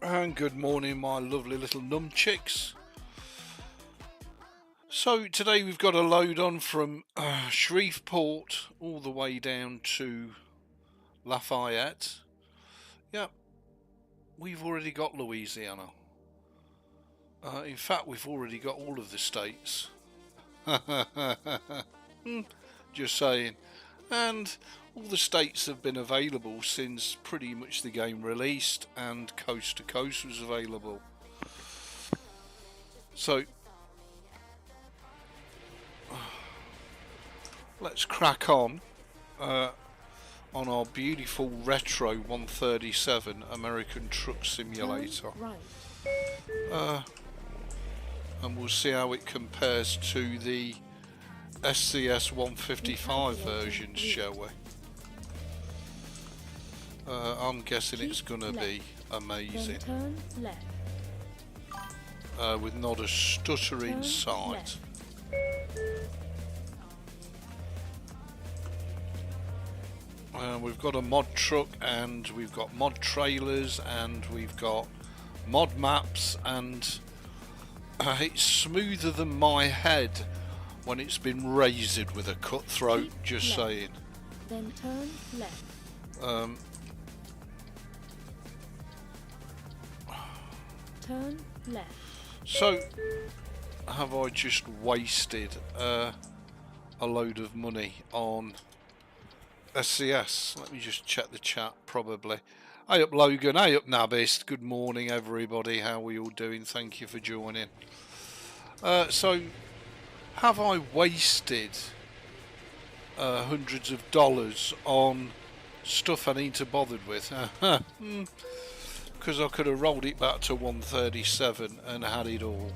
And good morning, my lovely little numchicks. So today we've got a load on from Shreveport all the way down to Lafayette. Yeah, we've already got Louisiana. In fact, we've already got all of the states. Just saying. And all the states have been available since pretty much the game released, and coast to coast was available. So let's crack on our beautiful retro 137 American Truck Simulator. And we'll see how it compares to the SCS 155 versions, shall we? I'm guessing it's gonna be amazing. With not a stutter in sight. We've got a mod truck, and we've got mod trailers, and we've got mod maps, and it's smoother than my head when it's been razored with a cutthroat, just saying. Then turn left. Turn left. So, have I just wasted a load of money on SCS? Let me just check the chat, probably. Hey up Logan, hey up Nabist, good morning everybody, how are we all doing? Thank you for joining. So, have I wasted hundreds of dollars on stuff I need to bother with? Because I could have rolled it back to 137 and had it all.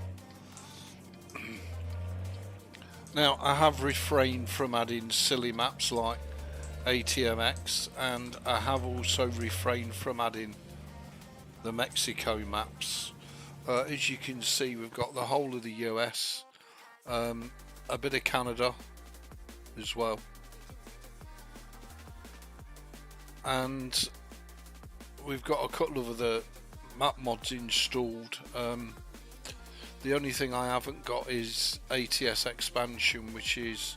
Now, I have refrained from adding silly maps like ATMX, and I have also refrained from adding the Mexico maps. As you can see, we've got the whole of the US, a bit of Canada as well, and we've got a couple of other map mods installed. The only thing I haven't got is ATS expansion, which is,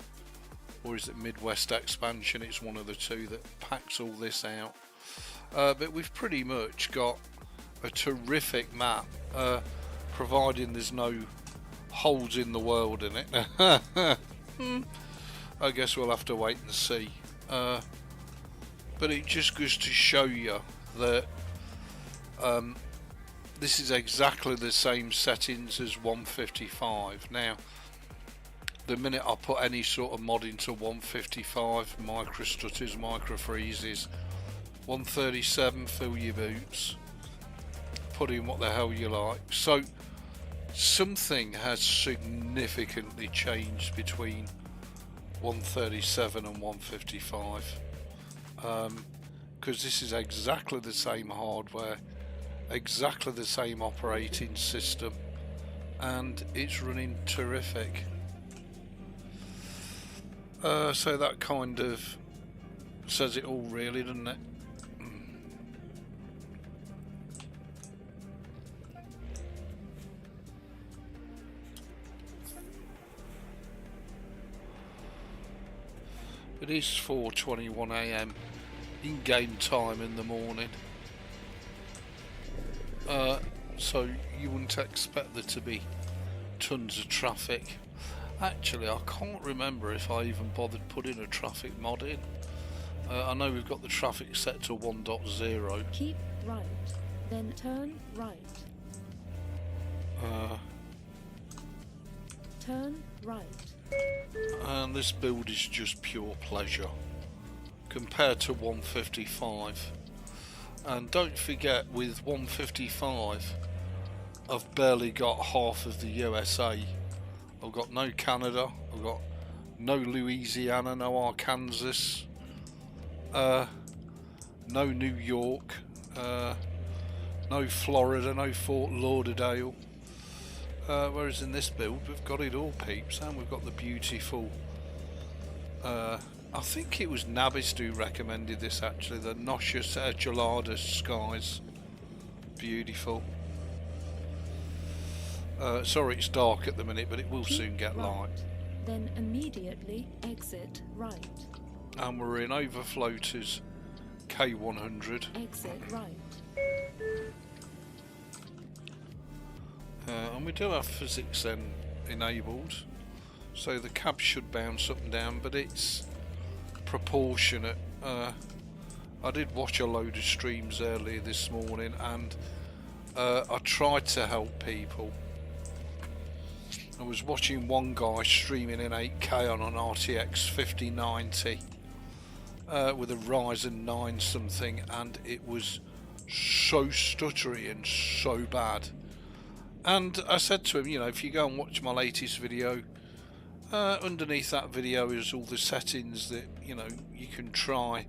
or is it Midwest expansion? It's one of the two that packs all this out. But we've pretty much got a terrific map, providing there's no holes in the world in it. I guess we'll have to wait and see. But it just goes to show you that this is exactly the same settings as 155. Now, the minute I put any sort of mod into 155, micro stutters, micro freezes, 137, fill your boots, put in what the hell you like. So something has significantly changed between 137 and 155, because this is exactly the same hardware, exactly the same operating system, and it's running terrific. So that kind of says it all, really, doesn't it? It is 4:21 AM in game time in the morning, so you wouldn't expect there to be tons of traffic. Actually, I can't remember if I even bothered putting a traffic mod in. I know we've got the traffic set to 1.0. Keep right, then turn right. Turn right. And this build is just pure pleasure compared to 155. And don't forget, with 155 I've barely got half of the USA. I've got no Canada, I've got no Louisiana, no Arkansas, no New York, no Florida, no Fort Lauderdale. Whereas in this build we've got it all, peeps, and we've got the beautiful, I think it was Nabis who recommended this actually, the Noxious Geladas skies. beautiful. Sorry it's dark at the minute, but it will soon get light. Then immediately exit right. And we're in overfloaters K100. Exit right. And we do have physics then enabled, so the cab should bounce up and down, but it's proportionate. I did watch a load of streams earlier this morning, and I tried to help people. I was watching one guy streaming in 8K on an RTX 5090 with a Ryzen 9 something, and it was so stuttery and so bad. And I said to him, you know, if you go and watch my latest video, underneath that video is all the settings that, you know, you can try,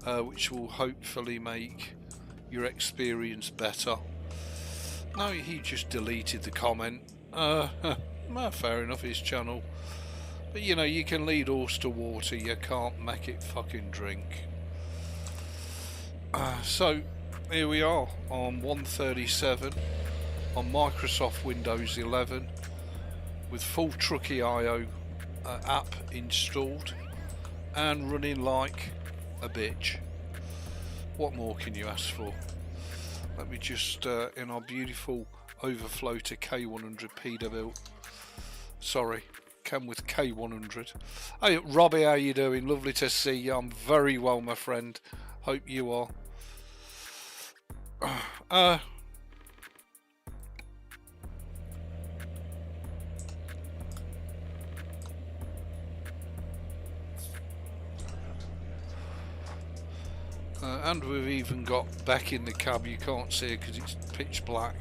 which will hopefully make your experience better. No, he just deleted the comment. Well, fair enough, his channel. But you know, you can lead horse to water, you can't make it fucking drink. So here we are on 137 on Microsoft Windows 11 with full Truckee.io app installed and running like a bitch. What more can you ask for? Let me just in our beautiful overflow to K100 PW. Sorry, came with K100. Hey Robbie, how you doing? Lovely to see you. I'm very well, my friend. Hope you are. And we've even got back in the cab. You can't see it because it's pitch black.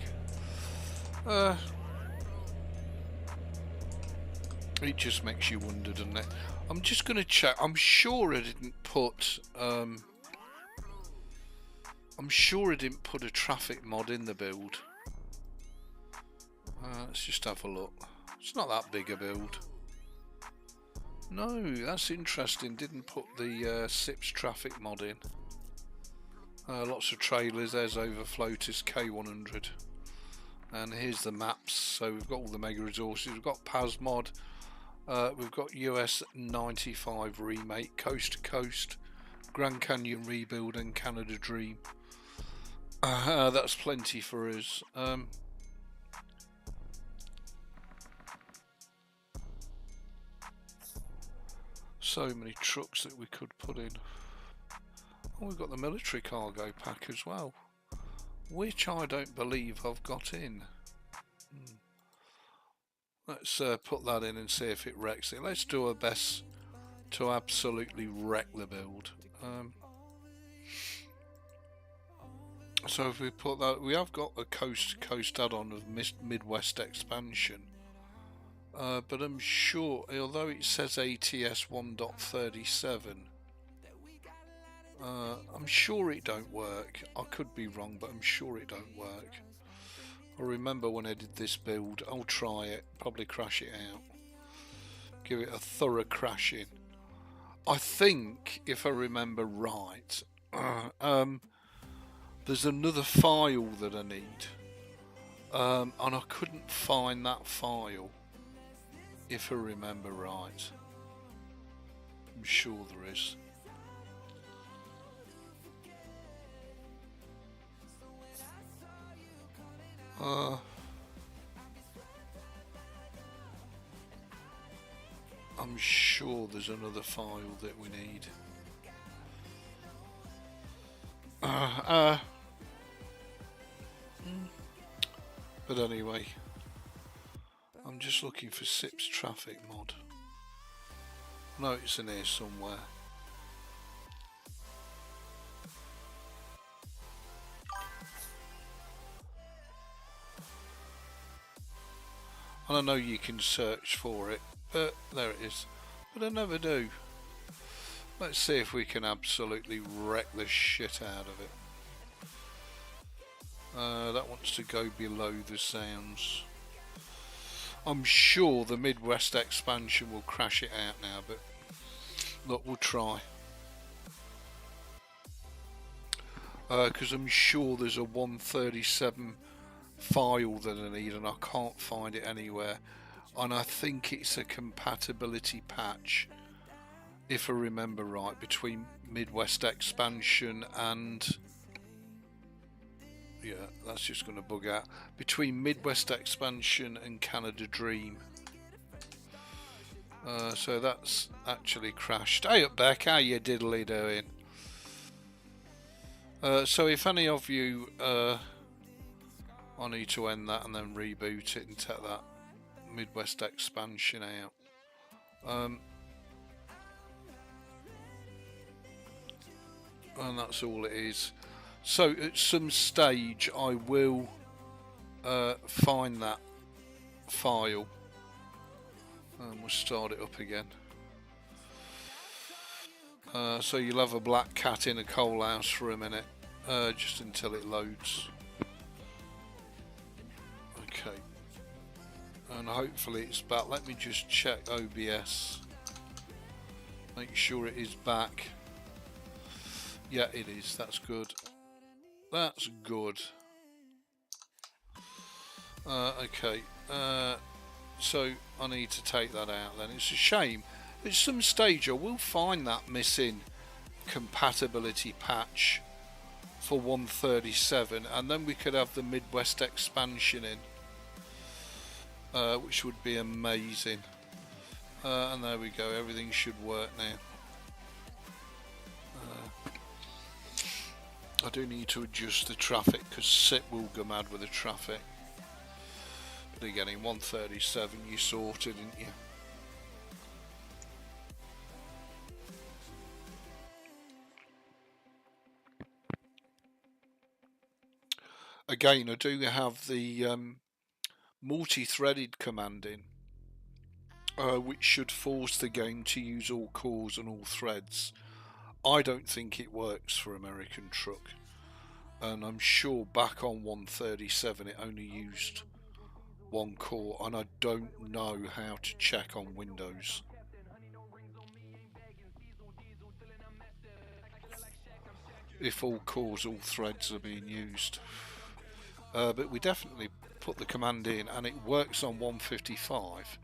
It just makes you wonder, doesn't it? I'm just going to check. I'm sure I didn't put a traffic mod in the build. Let's just have a look. It's not that big a build. No, that's interesting. Didn't put the SIPS traffic mod in. Lots of trailers. There's overfloaters K100. And here's the maps. So we've got all the mega resources. We've got PASMod. We've got US 95 remake, Coast to Coast, Grand Canyon Rebuild and Canada Dream. That's plenty for us. So many trucks that we could put in. Oh, we've got the military cargo pack as well, which I don't believe I've got in. Let's put that in and see if it wrecks it. Let's do our best to absolutely wreck the build. So if we put that, we have got a coast-to-coast add-on of Midwest expansion. But I'm sure, although it says ATS 1.37, I'm sure it don't work. I could be wrong, but I'm sure it don't work. I remember when I did this build. I'll try it, probably crash it out, give it a thorough crashing. I think, if I remember right, there's another file that I need, and I couldn't find that file, if I remember right. I'm sure there is. I'm sure there's another file that we need. But anyway, I'm just looking for SIPS traffic mod. No, it's in here somewhere. And I know you can search for it, but there it is. But I never do. Let's see if we can absolutely wreck the shit out of it. That wants to go below the sounds. I'm sure the Midwest expansion will crash it out now, but look, we'll try. because I'm sure there's a 137 file that I need and I can't find it anywhere, and I think it's a compatibility patch, if I remember right, between Midwest Expansion and, yeah, that's just going to bug out, between Midwest Expansion and Canada Dream. So that's actually crashed. Hey up Beck, how you diddly doing? So if any of you, I need to end that and then reboot it and take that Midwest Expansion out. And that's all it is. So at some stage I will find that file and we'll start it up again. So you'll have a black cat in a coal house for a minute, just until it loads. Okay, and hopefully it's back. Let me just check OBS, make sure it is back. Yeah, it is. That's good. That's good. Okay, so I need to take that out then. It's a shame. At some stage I will find that missing compatibility patch for 137 and then we could have the Midwest Expansion in, which would be amazing. And there we go, everything should work now. I do need to adjust the traffic because SIP will go mad with the traffic. But again, in 137 you sorted, didn't you? Again, I do have the multi-threaded command in, which should force the game to use all cores and all threads. I don't think it works for American Truck, and I'm sure back on 137 it only used one core, and I don't know how to check on Windows. If all cores, all threads are being used. But we definitely put the command in and it works on 155,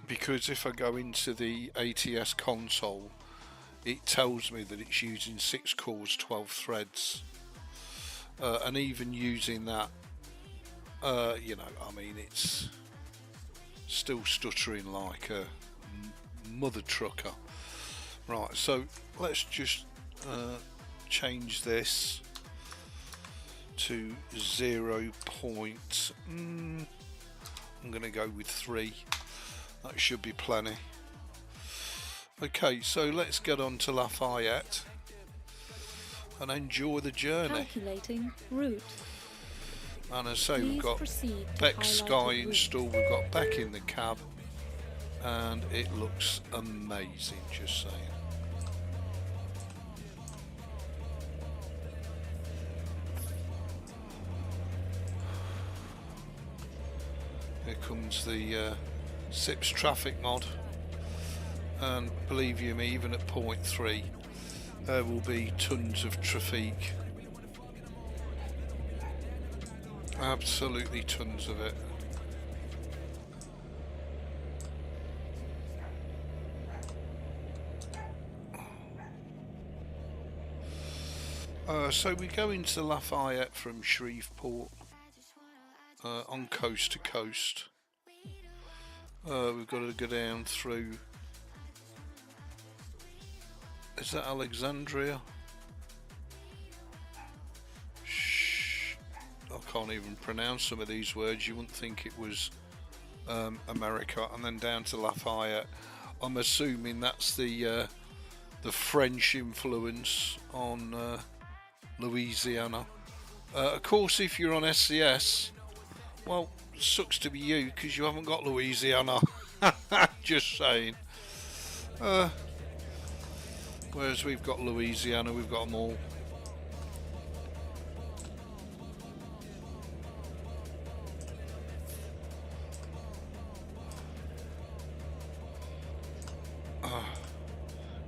because if I go into the ATS console it tells me that it's using 6 cores, 12 threads, and even using that, you know, I mean, it's still stuttering like a mother trucker. Right, so let's just change this to 0. I'm going to go with 3. That should be plenty. Okay, so let's get on to Lafayette and enjoy the journey. Calculating route. And as I say, Please we've got proceed to Beck highlighted Sky route. installed, we've got Beck in the cab, and it looks amazing, just saying. Here comes the SIPS traffic mod, and believe you me, even at 0.3 there will be tons of traffic, absolutely tons of it. So we go into Lafayette from Shreveport, on coast to coast. We've got to go down through, is that Alexandria? I can't even pronounce some of these words. You wouldn't think it was America. And then down to Lafayette. I'm assuming that's the French influence on Louisiana. Of course, if you're on SCS, well, sucks to be you because you haven't got Louisiana. Just saying. Whereas we've got Louisiana, we've got them all.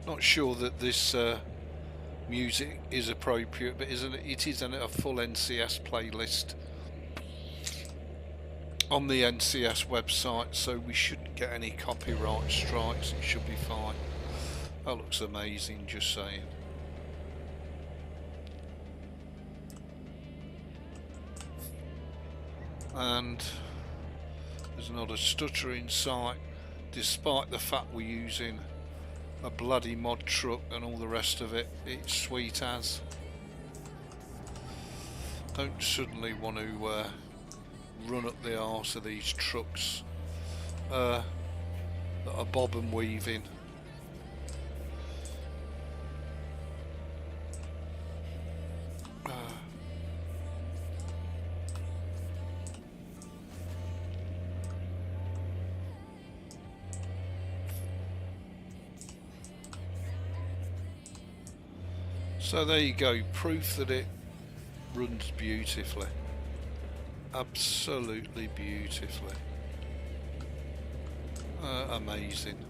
Not sure that this music is appropriate, but it isn't a full NCS playlist on the NCS website, so we shouldn't get any copyright strikes. It should be fine. That looks amazing, just saying. And there's not a stutter in sight, despite the fact we're using a bloody mod truck and all the rest of it. It's sweet as. Don't suddenly want to run up the arse of these trucks that are bob and weaving. So there you go, proof that it runs beautifully. Absolutely beautifully. Amazing.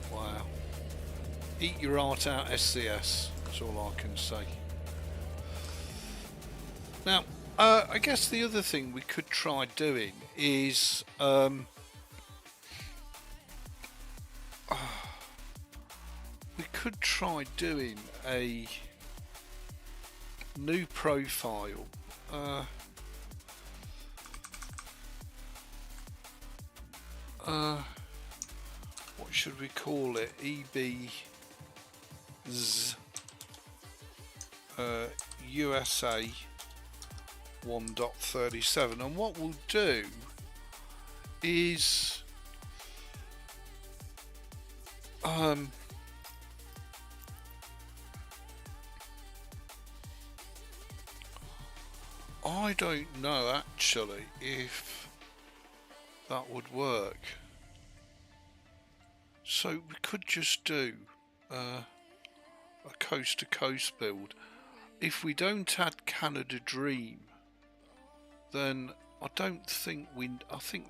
Wow. Eat your heart out, SCS. That's all I can say. Now, I guess the other thing we could try doing is we could try doing a new profile. What should we call it? Ebeez USA 1.37, and what we'll do is I don't know actually if that would work, so we could just do a coast to coast build. If we don't add Canada Dream, then I think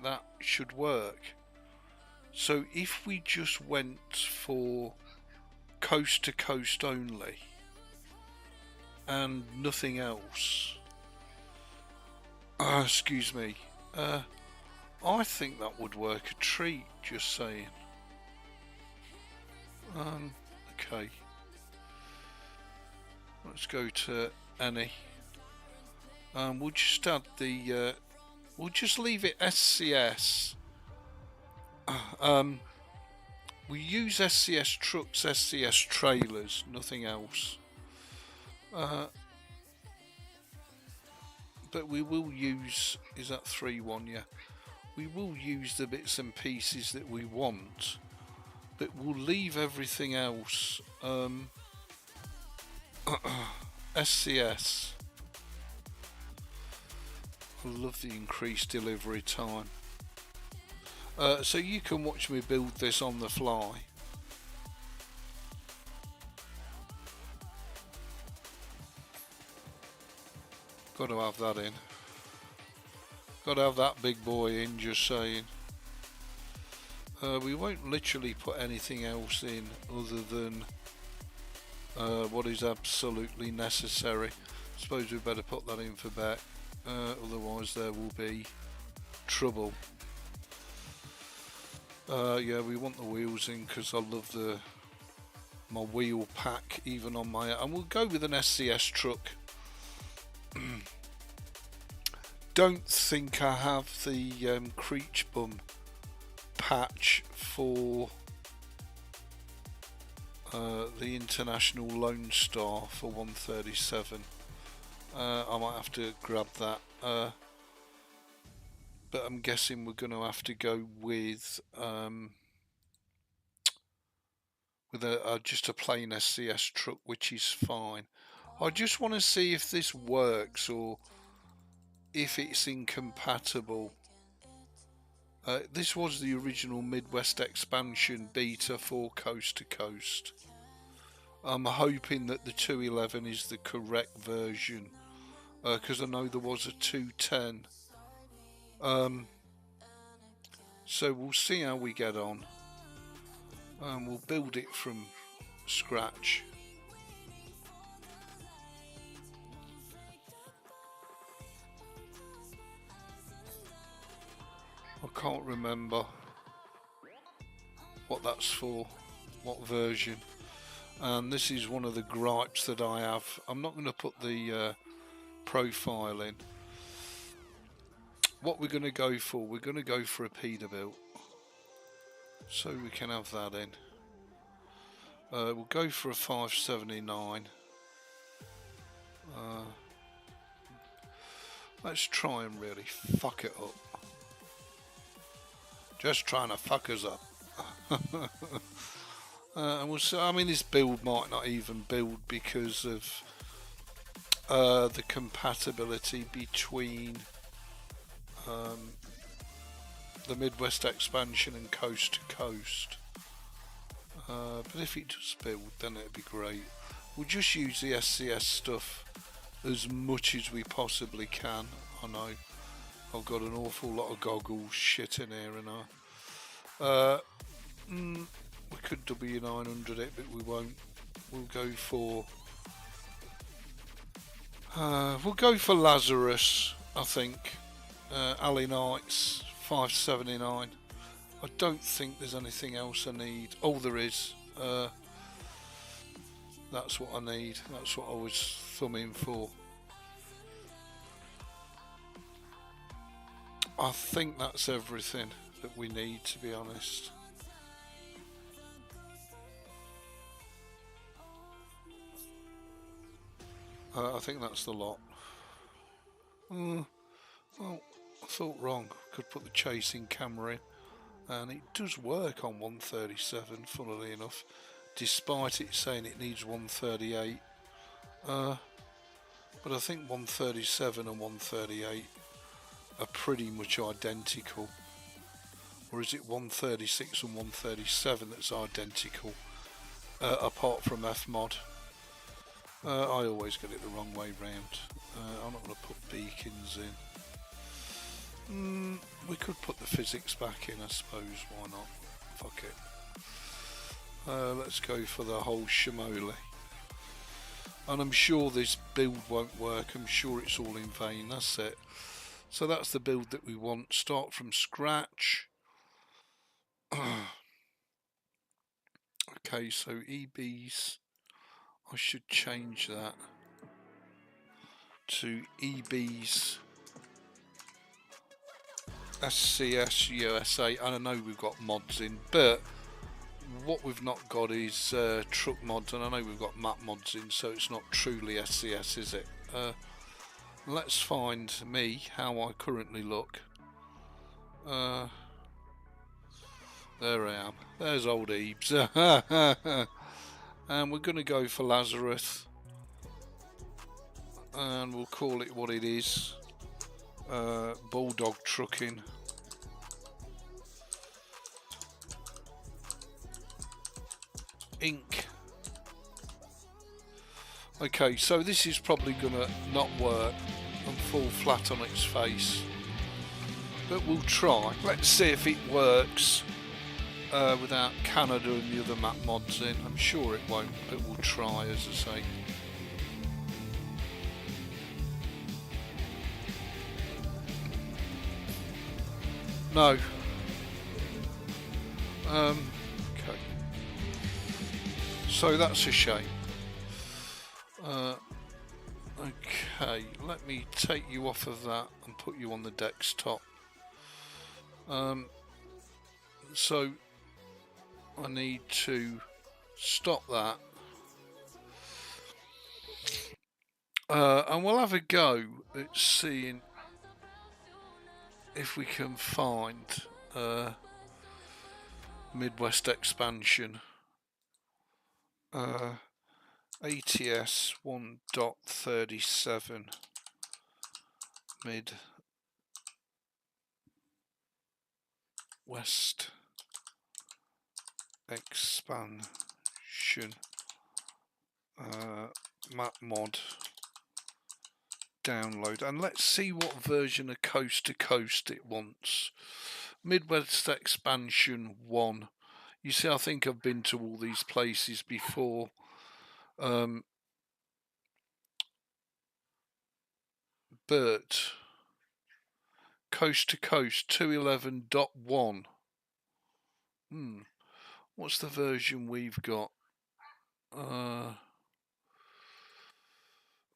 that should work. So if we just went for coast to coast only and nothing else, excuse me, I think that would work a treat, just saying. Okay, let's go to any. We'll just add the we'll just leave it SCS. We use SCS trucks, SCS trailers, nothing else. But we will use, is that 3.1? Yeah, we will use the bits and pieces that we want, but we'll leave everything else SCS. I love the increased delivery time. So you can watch me build this on the fly. Got to have that in. Got to have that big boy in, just saying. We won't literally put anything else in other than what is absolutely necessary. I suppose we better put that in for back, otherwise there will be trouble. Yeah, we want the wheels in because I love my wheel pack even on my, and we'll go with an SCS truck. Don't think I have the Creech Bum patch for the International Lone Star for 137. I might have to grab that, but I'm guessing we're going to have to go with just a plain SCS truck, which is fine. I just want to see if this works or if it's incompatible. This was the original Midwest expansion beta for coast to coast. I'm hoping that the 2.11 is the correct version because I know there was a 210. So we'll see how we get on. We'll build it from scratch. I can't remember what that's for, what version. And this is one of the gripes that I have. I'm not going to put the profile in. What we're going to go for, we're going to go for a Peterbilt, so we can have that in. We'll go for a 579. Let's try and really fuck it up. Just trying to fuck us up. And we'll see. I mean, this build might not even build because of the compatibility between the Midwest expansion and coast to coast. But if it does build, then it'd be great. We'll just use the SCS stuff as much as we possibly can. I know I've got an awful lot of goggles shit in here, and we could W900 it, but we won't. We'll go for Lazarus, I think. Ali Knights 579. I don't think there's anything else I need. Oh, there is. That's what I need. That's what I was thumbing for. I think that's everything that we need, to be honest. I think that's the lot. Oh, I thought wrong. Could put the chasing camera in. And it does work on 137, funnily enough, despite it saying it needs 138. But I think 137 and 138 are pretty much identical. Or is it 136 and 137 that's identical, apart from Fmod? I always get it the wrong way round. I'm not going to put beacons in. We could put the physics back in, I suppose. Why not? Fuck it. Let's go for the whole shimoli. And I'm sure this build won't work. I'm sure it's all in vain. That's it. So that's the build that we want. Start from scratch. Okay, so Ebeez. I should change that to Ebeez SCS USA. And I know we've got mods in, but what we've not got is truck mods, and I know we've got map mods in, so it's not truly SCS, is it? Let's find me, how I currently look. There I am. There's old Ebeez. And we're going to go for Lazarus, and we'll call it what it is. Bulldog Trucking. Inc. Okay, so this is probably gonna not work and fall flat on its face, but we'll try. Let's see if it works without Canada and the other map mods in. I'm sure it won't, but we'll try, as I say. No. Okay. So that's a shame. Okay, let me take you off of that and put you on the desktop. So I need to stop that. And we'll have a go at seeing if we can find Midwest expansion. ATS 1.37 Midwest expansion map mod download, and let's see what version of Coast to Coast it wants. Midwest Expansion 1. You see, I think I've been to all these places before. But Coast to Coast 211.1. What's the version we've got?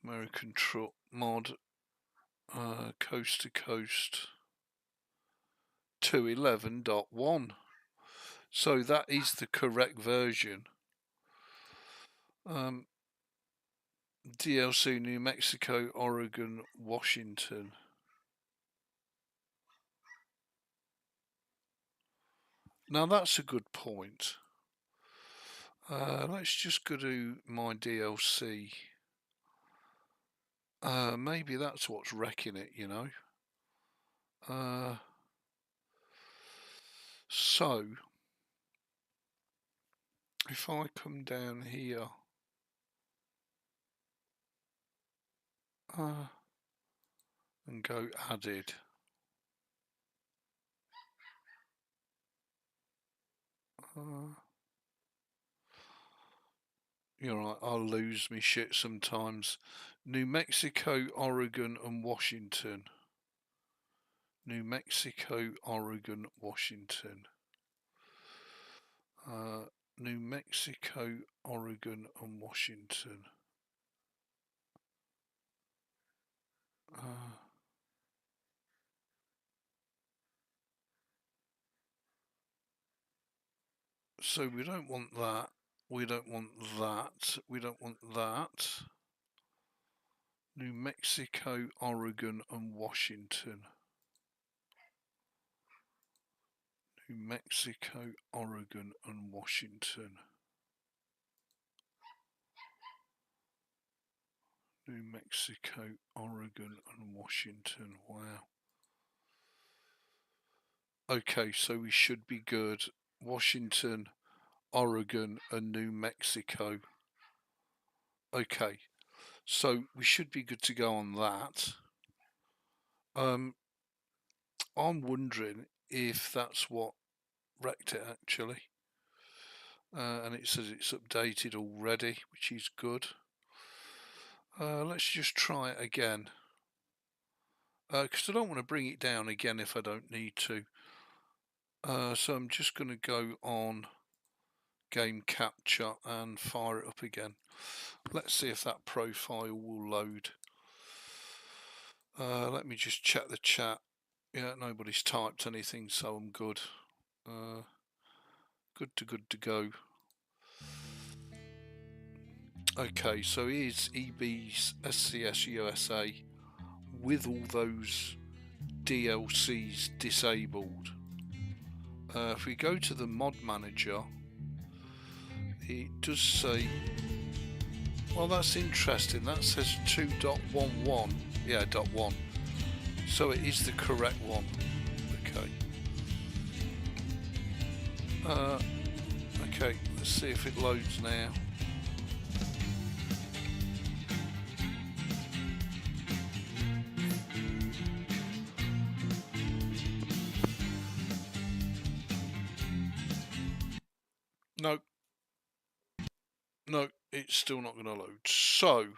American Truck Mod. Coast to Coast 211.1. So that is the correct version. DLC New Mexico, Oregon, Washington. Now that's a good point. Let's just go to my DLC. Maybe that's what's wrecking it, you know. So if I come down here, and go added, you're right, I'll lose me shit sometimes. New Mexico, Oregon and Washington. New Mexico, Oregon, Washington. New Mexico, Oregon and Washington. So we don't want that. We don't want that. We don't want that. New Mexico, Oregon and Washington. New Mexico, Oregon and Washington. New Mexico, Oregon and Washington. Wow. Okay, so we should be good. Washington, Oregon and New Mexico. Okay, so we should be good to go on that. I'm wondering if that's what wrecked it actually. And it says it's updated already, which is good. Let's just try it again. Because I don't want to bring it down again if I don't need to. So I'm just going to go on game capture and fire it up again. Let's see if that profile will load. Let me just check the chat. Yeah, nobody's typed anything, so I'm good. Good to go. Okay, so here's Ebeez SCS USA with all those DLCs disabled. If we go to the mod manager, it does say, well, that's interesting, that says 2.11. Yeah, .1. So it is the correct one. Okay. Okay, let's see if it loads now. Nope. No, it's still not going to load. So,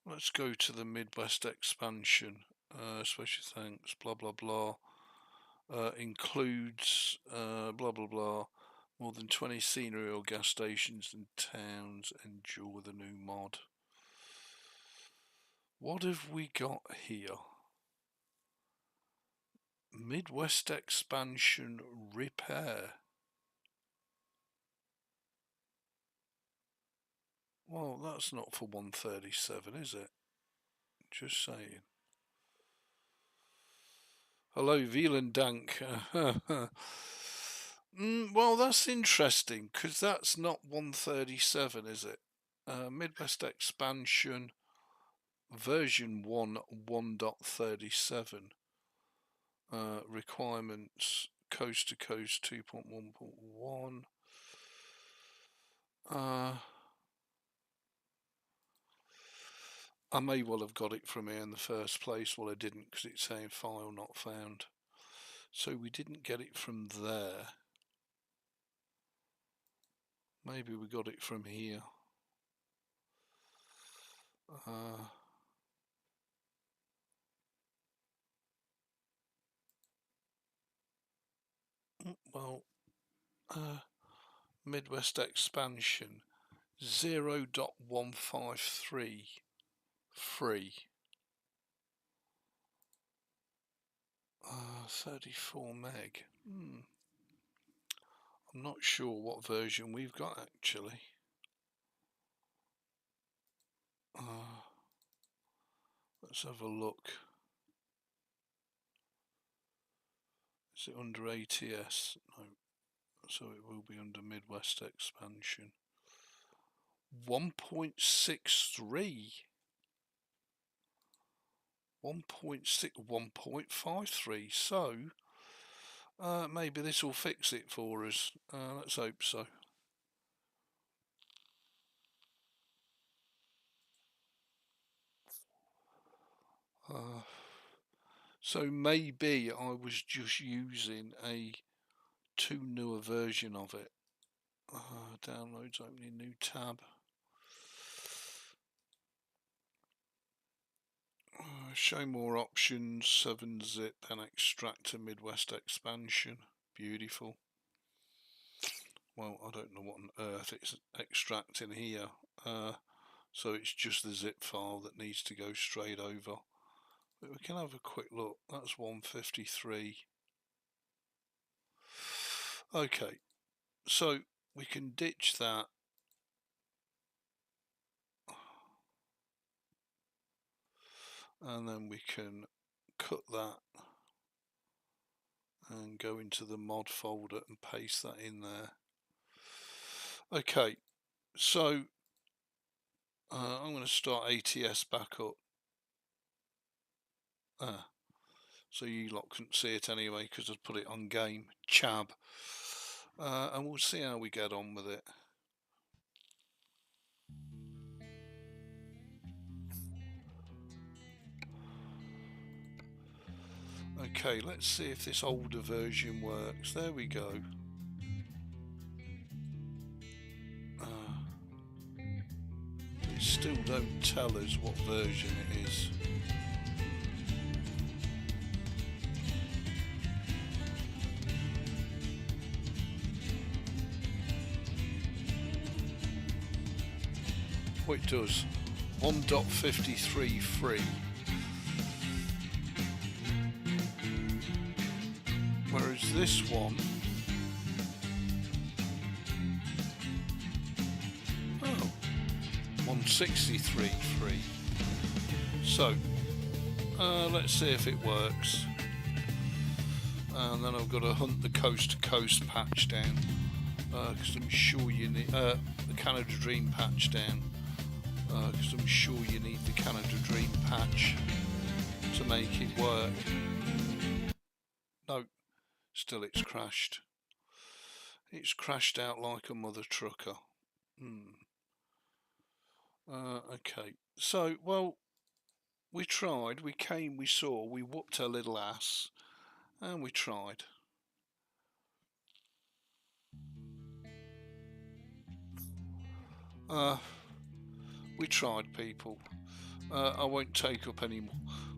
let's go to the Midwest expansion. Special thanks, blah blah blah. Includes blah blah blah. More than 20 scenery or gas stations and towns. Enjoy the new mod. What have we got here? Midwest expansion repair. Well, that's not for 137, is it? Just saying. Hello, Wielendank. Well, that's interesting, because that's not 137, is it? Midwest expansion version 1 1.37. Requirements coast to coast 2.1.1. I may well have got it from here in the first place. Well, I didn't, because it's saying file not found. So we didn't get it from there. Maybe we got it from here. Well, Midwest expansion 0.153 free. 34 meg. I'm not sure what version we've got actually. Let's have a look. Is it under ATS? No. So it will be under Midwest expansion. 1.63. 1.53. So maybe this will fix it for us. Let's hope so. So maybe I was just using a too new a version of it. Downloads, opening new tab. Show more options, 7-zip, and extract to Midwest expansion. Beautiful. Well, I don't know what on earth it's extracting here. So it's just the zip file that needs to go straight over. But we can have a quick look. That's 153. Okay, so we can ditch that. And then we can cut that and go into the mod folder and paste that in there. Okay, so I'm going to start ATS back up. So you lot couldn't see it anyway because I'd put it on game chab, and we'll see how we get on with it. Okay, let's see if this older version works. There we go. It still don't tell us what version it is. Oh, it does. 1.53 free. Whereas this one, oh, 163 free. So let's see if it works. And then I've got to hunt the coast to coast patch down, because I'm sure you need the Canada Dream patch down, because I'm sure you need the Canada Dream patch to make it work. No, still it's crashed. It's crashed out like a mother trucker. Okay, so well, we tried, we came, we saw, we whooped our little ass, and we tried. We tried, people. I won't take up any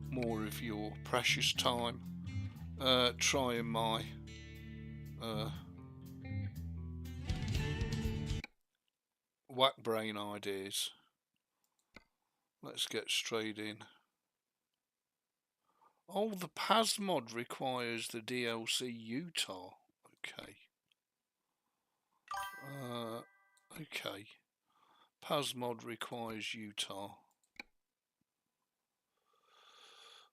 more of your precious time trying my whack brain ideas. Let's get straight in. Oh, the PAS mod requires the DLC Utah. Okay. Okay. PAS mod requires Utah.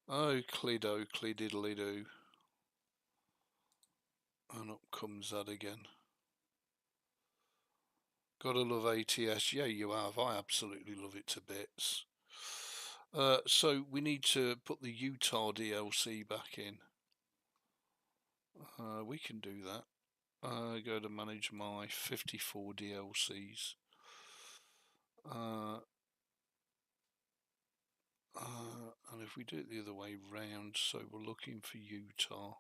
Oh, Clido, Clididdly-doo. And up comes that again. Gotta love ATS. Yeah, you have. I absolutely love it to bits. So we need to put the Utah DLC back in. We can do that. Go to manage my 54 DLCs. And if we do it the other way round, so we're looking for Utah.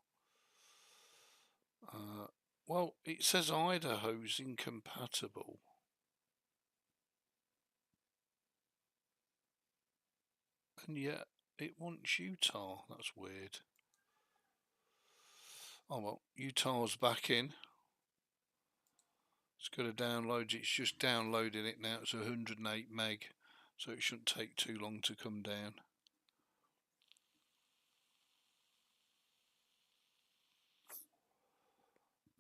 Well, it says Idaho's incompatible. And yet it wants Utah. That's weird. Oh well, Utah's back in. It's got to download. It's just downloading it now. It's 108 meg, so it shouldn't take too long to come down.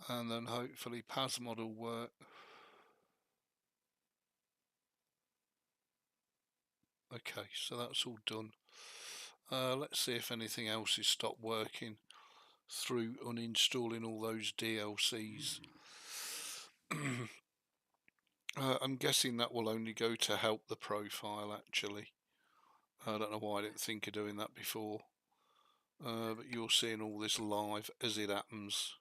And then hopefully PASMod will work. Okay, so that's all done. Let's see if anything else has stopped working through uninstalling all those DLCs. I'm guessing that will only go to help the profile actually. I don't know why I didn't think of doing that before. But you're seeing all this live as it happens.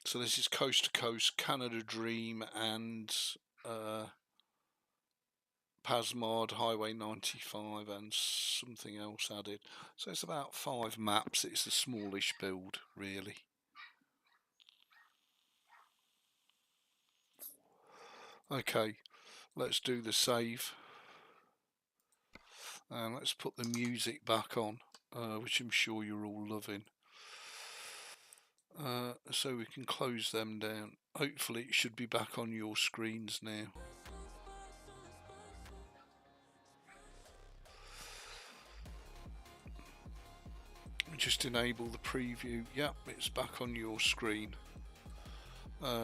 So this is Coast to Coast, Canada Dream and PASMod, Highway 95 and something else added. So it's about 5 maps. It's a smallish build really. Okay, let's do the save. And let's put the music back on, which I'm sure you're all loving. So we can close them down. Hopefully it should be back on your screens now. Just enable the preview. Yep, it's back on your screen,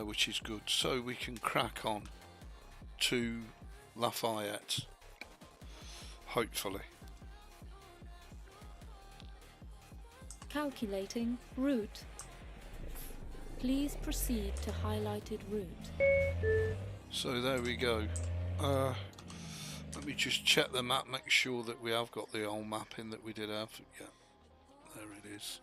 which is good. So we can crack on to Lafayette, hopefully. Calculating route. Please proceed to highlighted route. So there we go. Let me just check the map, make sure that we have got the old mapping that we did have. Yeah, there it is.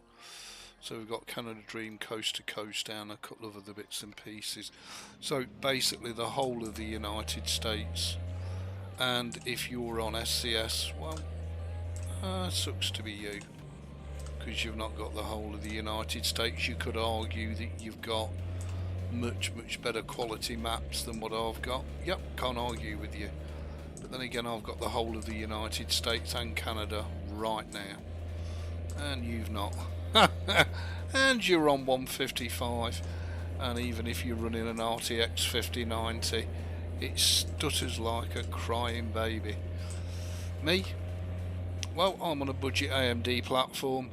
So we've got Canada Dream, Coast to Coast, and a couple of other bits and pieces. So basically the whole of the United States. And if you're on SCS, well, sucks to be you, because you've not got the whole of the United States. You could argue that you've got much better quality maps than what I've got. Yep, can't argue with you. But then again, I've got the whole of the United States and Canada right now, and you've not. And you're on 155, and even if you're running an RTX 5090, it stutters like a crying baby. Me? Well, I'm on a budget AMD platform,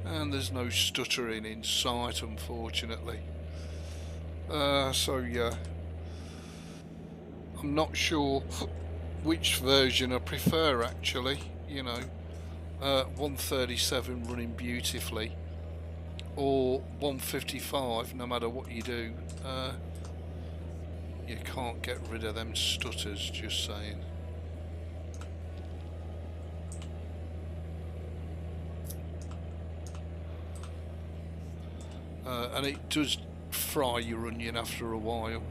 and there's no stuttering in sight, unfortunately. So yeah, I'm not sure which version I prefer actually, you know. 137 running beautifully, or 155, no matter what you do. You can't get rid of them stutters, just saying. And it does fry your onion after a while,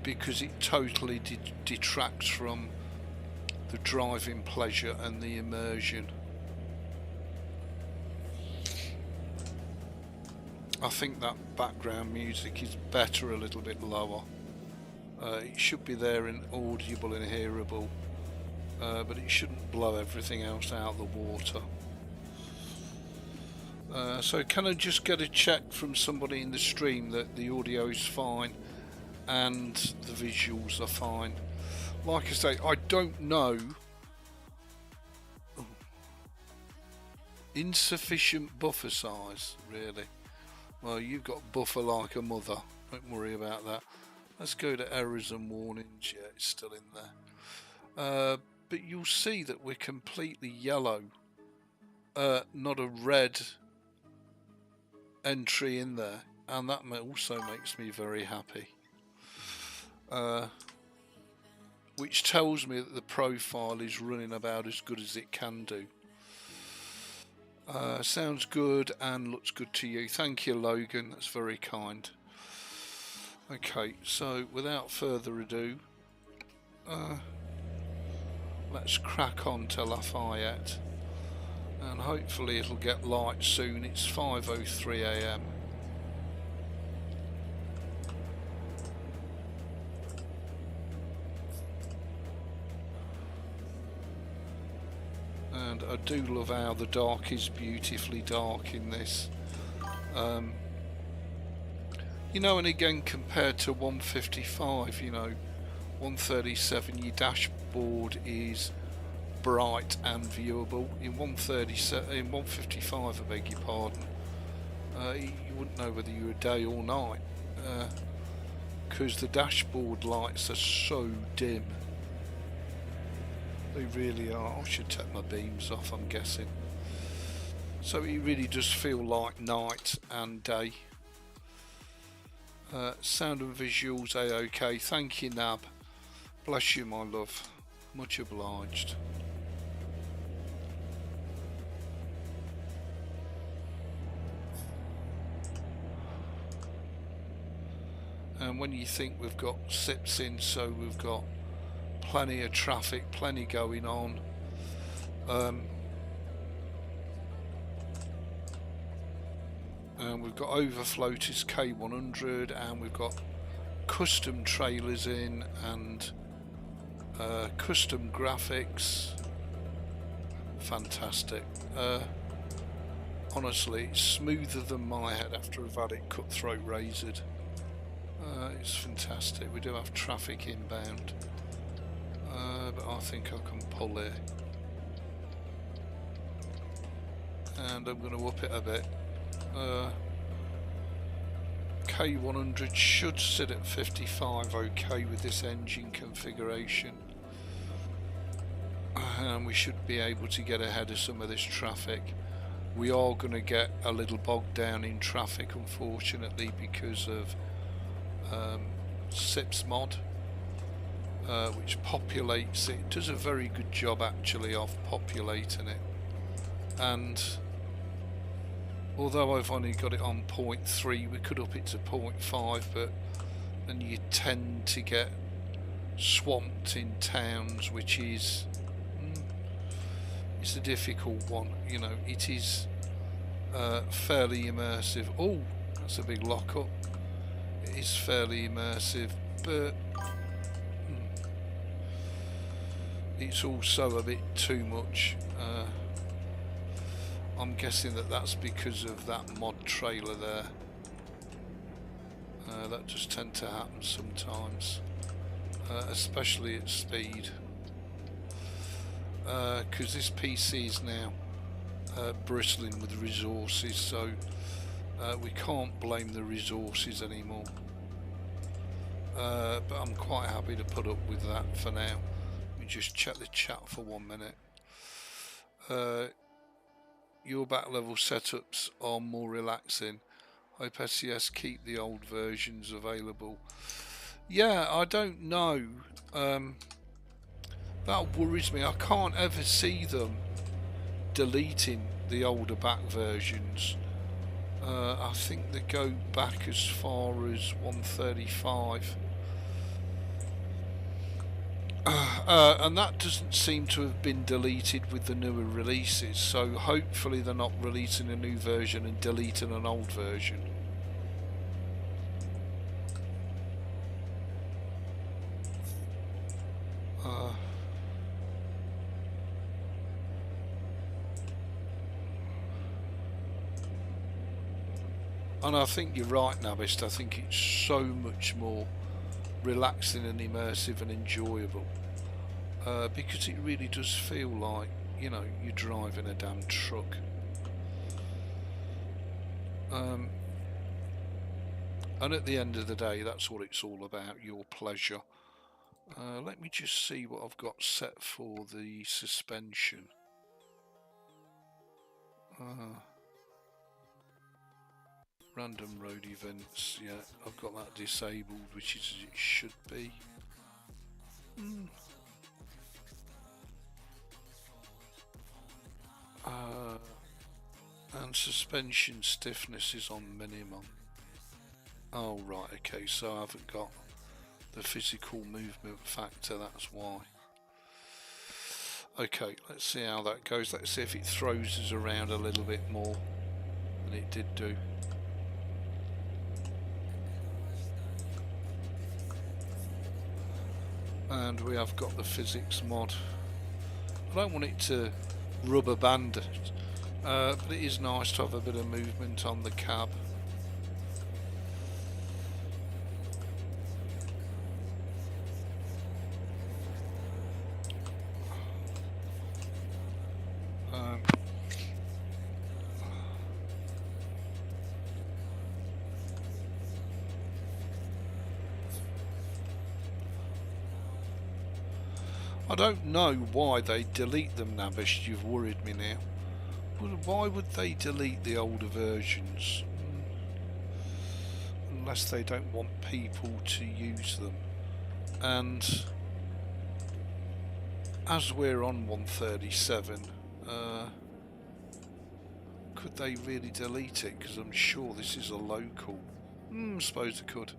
because it totally detracts from the driving pleasure and the immersion. I think that background music is better a little bit lower. It should be there in audible and hearable, but it shouldn't blow everything else out of the water. So can I just get a check from somebody in the stream that the audio is fine and the visuals are fine? Like I say, I don't know. Insufficient buffer size, really? Well, you've got buffer like a mother. Don't worry about that. Let's go to errors and warnings. Yeah, it's still in there. But you'll see that we're completely yellow. Not a red entry in there. And that also makes me very happy. Which tells me that the profile is running about as good as it can do. Sounds good and looks good to you. Thank you, Logan. That's very kind. Okay, so without further ado, let's crack on to Lafayette, and hopefully it'll get light soon. It's 5:03 AM. And I do love how the dark is beautifully dark in this. You know, and again, compared to 155, you know, 137, your dashboard is bright and viewable. In 155, I beg your pardon, you wouldn't know whether you were day or night, because the dashboard lights are so dim. They really are. I should take my beams off, I'm guessing. So it really does feel like night and day. Sound and visuals A-OK. Thank you, Nab. Bless you, my love. Much obliged. And when you think we've got SIPs in, so we've got plenty of traffic, plenty going on. And we've got overfloaters K100, and we've got custom trailers in, and custom graphics. Fantastic. Honestly, it's smoother than my head after I've had it cutthroat razored. It's fantastic. We do have traffic inbound, but I think I can pull it, and I'm going to up it a bit. K100 should sit at 55 okay with this engine configuration, and we should be able to get ahead of some of this traffic. We are going to get a little bogged down in traffic, unfortunately, because of SIPs mod, which populates it. It does a very good job actually of populating it, and although I've only got it on 0.3, we could up it to 0.5, but then you tend to get swamped in towns, which is it's a difficult one. You know, it is fairly immersive. Oh, that's a big lockup. It is fairly immersive, but it's also a bit too much. I'm guessing that that's because of that mod trailer there. That just tends to happen sometimes, especially at speed, because this PC is now bristling with resources, so we can't blame the resources anymore. But I'm quite happy to put up with that for now. Let me just check the chat for 1 minute. Your back level setups are more relaxing. Hope SCS keep the old versions available. Yeah, I don't know. That worries me. I can't ever see them deleting the older back versions. I think they go back as far as 135. And that doesn't seem to have been deleted with the newer releases, so hopefully they're not releasing a new version and deleting an old version. And I think you're right, Nabist. I think it's so much more relaxing and immersive and enjoyable, because it really does feel like, you know, you're driving a damn truck. And at the end of the day, that's what it's all about, your pleasure. Let me just see what I've got set for the suspension. Random road events, yeah, I've got that disabled, which is as it should be. And suspension stiffness is on minimum. Oh right, okay, so I haven't got the physical movement factor, that's why. Okay, let's see how that goes. Let's see if it throws us around a little bit more than it did do. And we have got the physics mod. I don't want it to rubber band it, but it is nice to have a bit of movement on the cab. I don't know why they delete them, Nabish. You've worried me now. Why would they delete the older versions? Unless they don't want people to use them. And as we're on 137, could they really delete it? Because I'm sure this is a local. I suppose they could.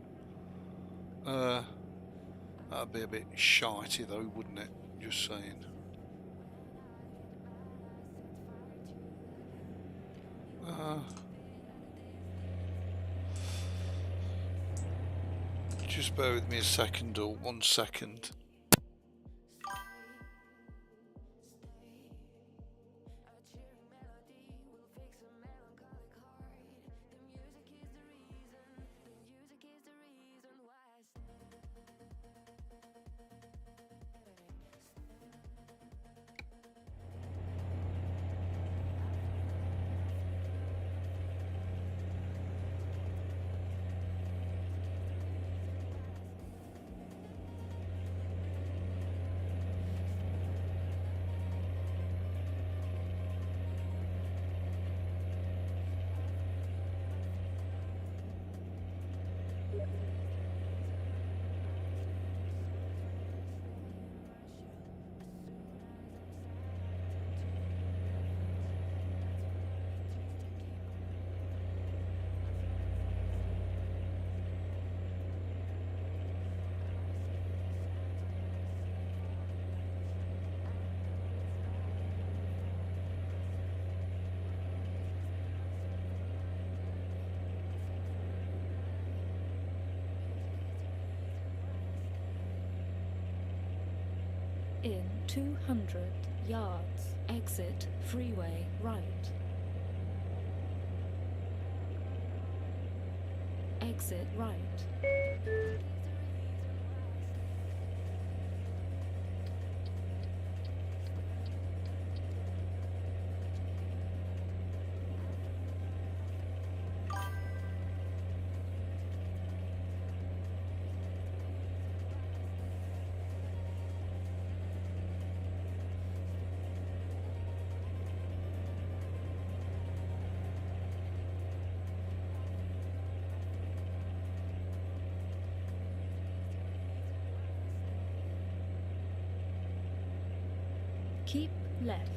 That'd be a bit shitey though, wouldn't it? Just saying. Just bear with me a second, or 1 second. In 200 yards, exit freeway right. Exit right. Keep left.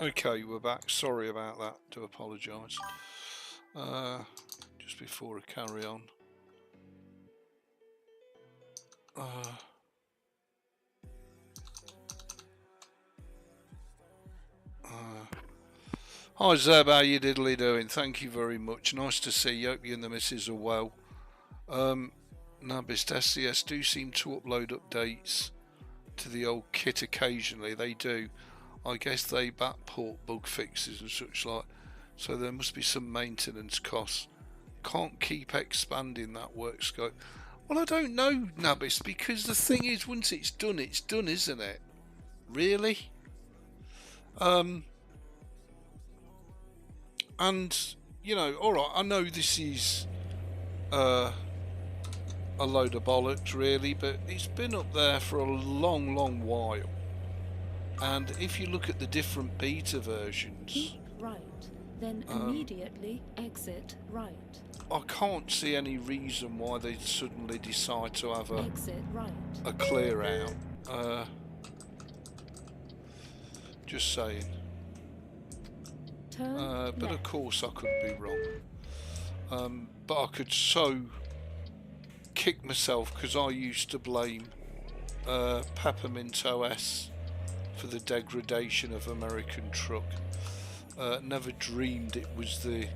Okay, we're back. Sorry about that. Do apologise. Just before I carry on. Hi Zeb, how you diddly doing? Thank you very much. Nice to see you. Hope you and the missus are well. Nabist SCS do seem to upload updates to the old kit occasionally. They do. I guess they backport bug fixes and such like. So there must be some maintenance costs. Can't keep expanding that work scope. Well, I don't know, Nabis, because the thing is, once it's done, isn't it? Really? And, you know, alright, I know this is a load of bollocks, really, but it's been up there for a long, long while. And if you look at the different beta versions... Keep right, then immediately exit right. I can't see any reason why they'd suddenly decide to have Exit right. a clear out. Just saying. Turn But of left. course I could be wrong. But I could so kick myself because I used to blame Peppermint OS for the degradation of American Truck. Never dreamed it was the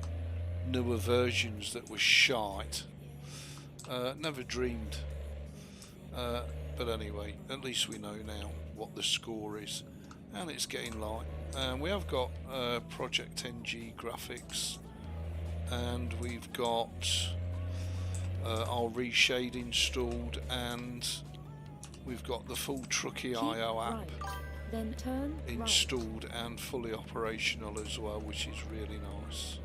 newer versions that were shite. Never dreamed. But anyway, at least we know now what the score is, and it's getting light. We have got Project NG graphics, and we've got our reshade installed, and we've got the full Truckee.io app then turn installed and fully operational as well, which is really nice.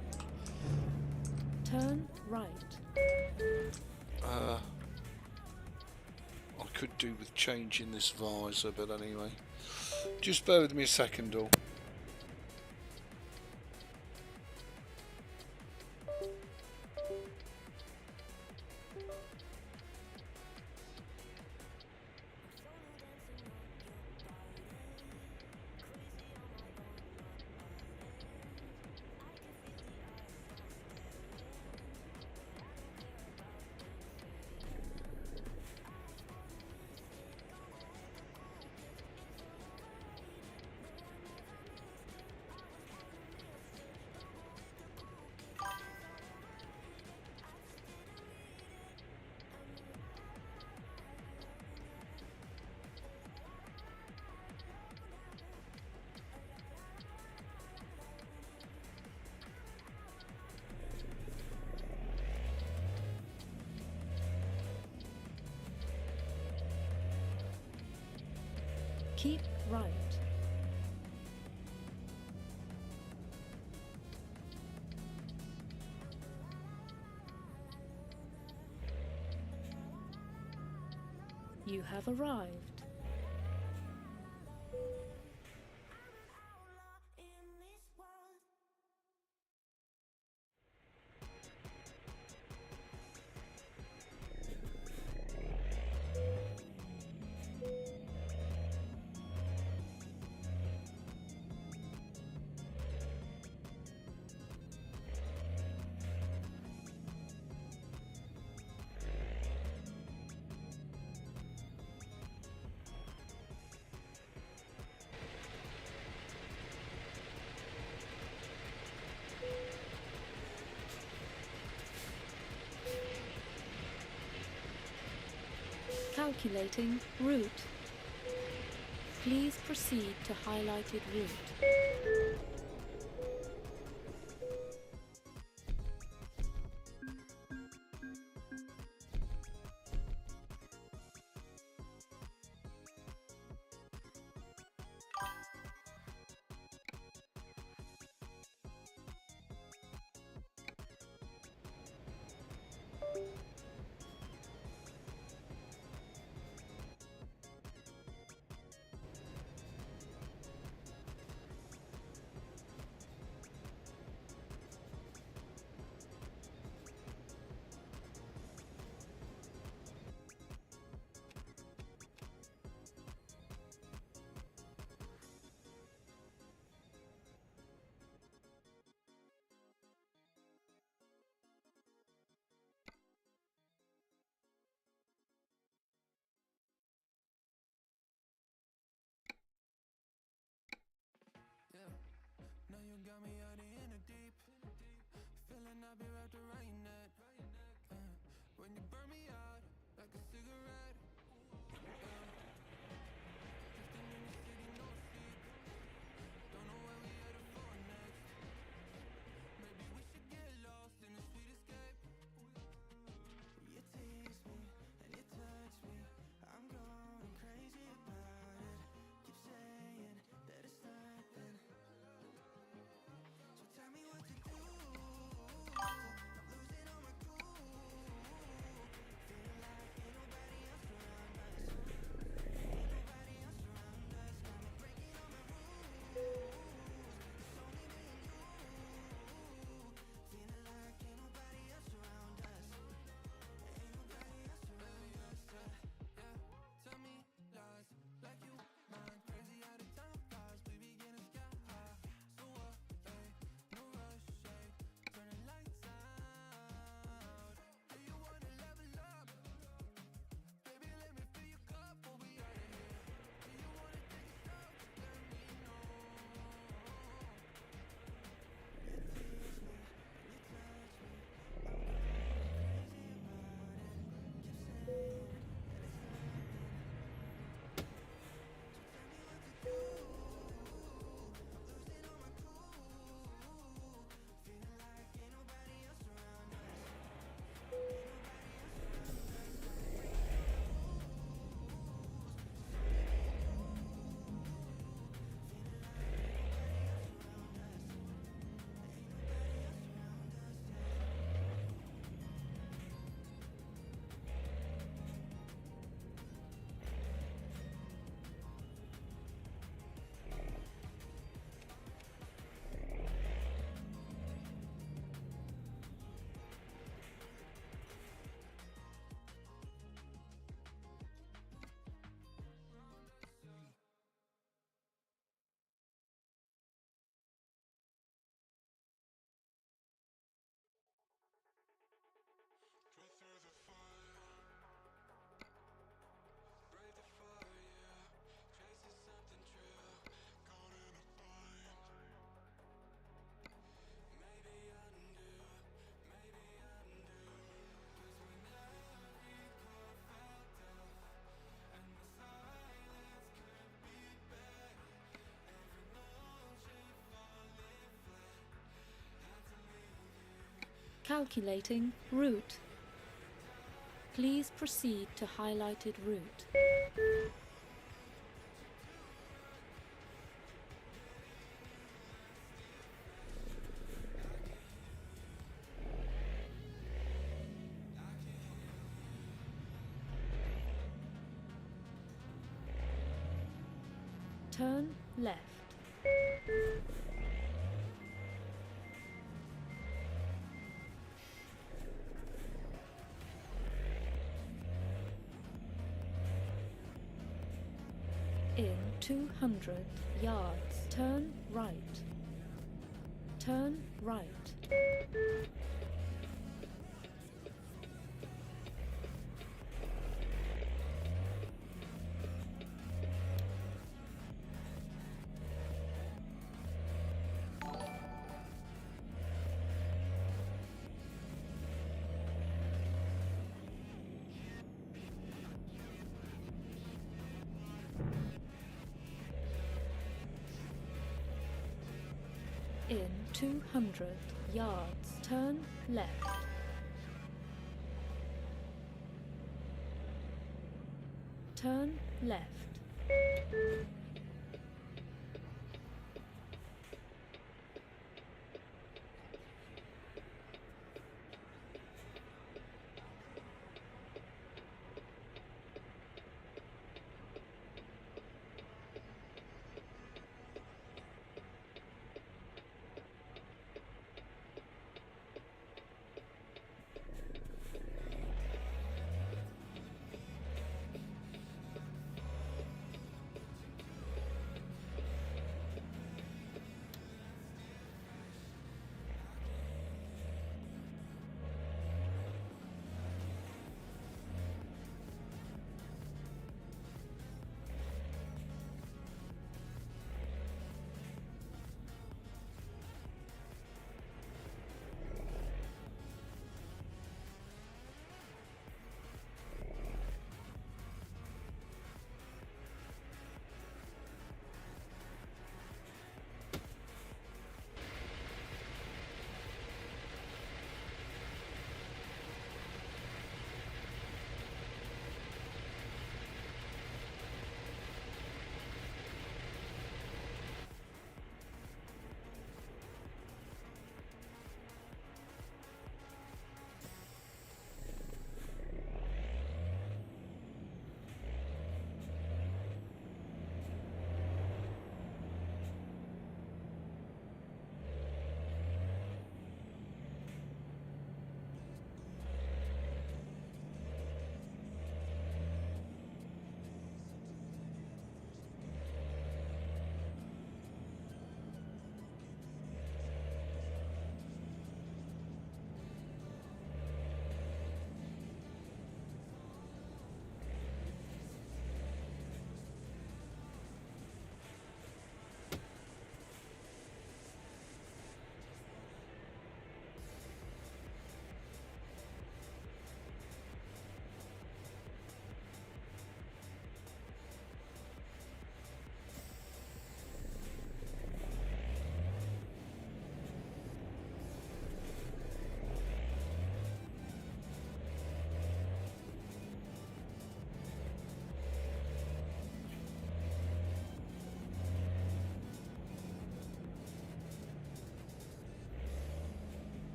Turn right. I could do with changing this visor, but anyway. Just bear with me a second, though. Keep right. You have arrived. Calculating route. Please proceed to highlighted route. Now you got me out in the deep, feeling I've been wrapped around your neck. When you burn me out like a cigarette, drifting in the city, no sleep. Don't know where we headed for next. Maybe we should get lost in a sweet escape. You tease me Calculating route. Please proceed to highlighted route. Turn left. In 200 yards, turn right. Turn right. In 200 yards, turn left. Turn left.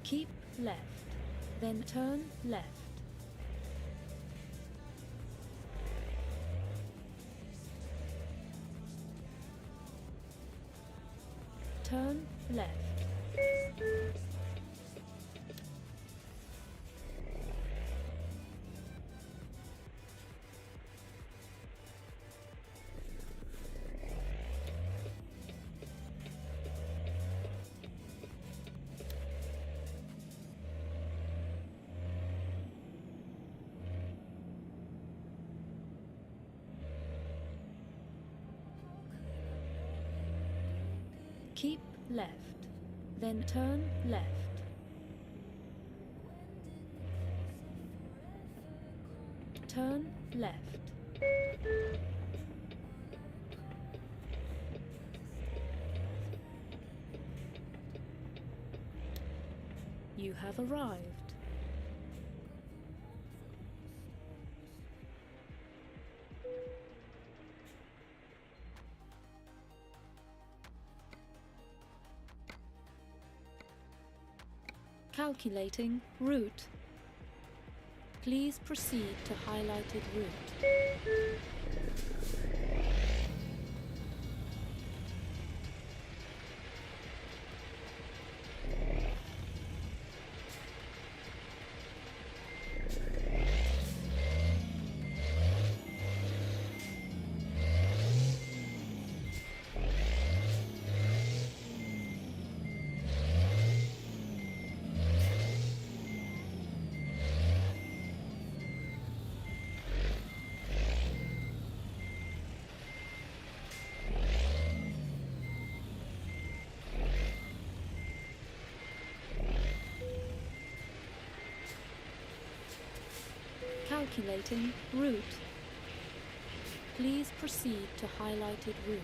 Keep left, then turn left. Turn left. Keep left, then turn left. Turn left. You have arrived. Calculating route. Please proceed to highlighted route. Calculating route. Please proceed to highlighted route.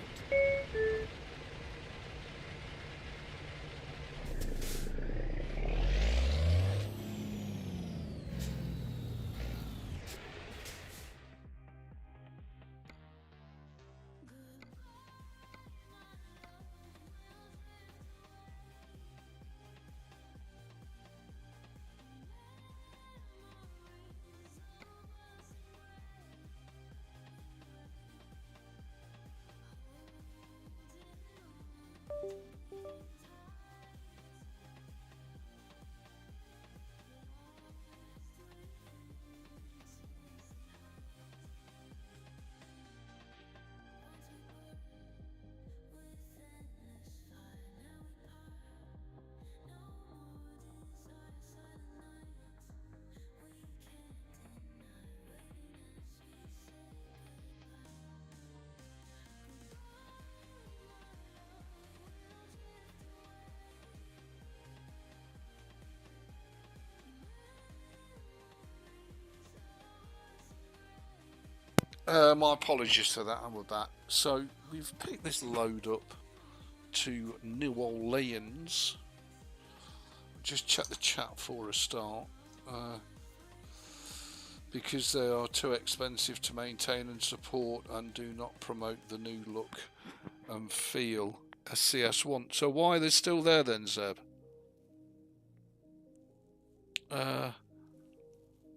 My apologies for that and with that. So we've picked this load up to New Orleans. Just check the chat for a start. Because they are too expensive to maintain and support and do not promote the new look and feel SCS want. So why are they still there then, Zeb?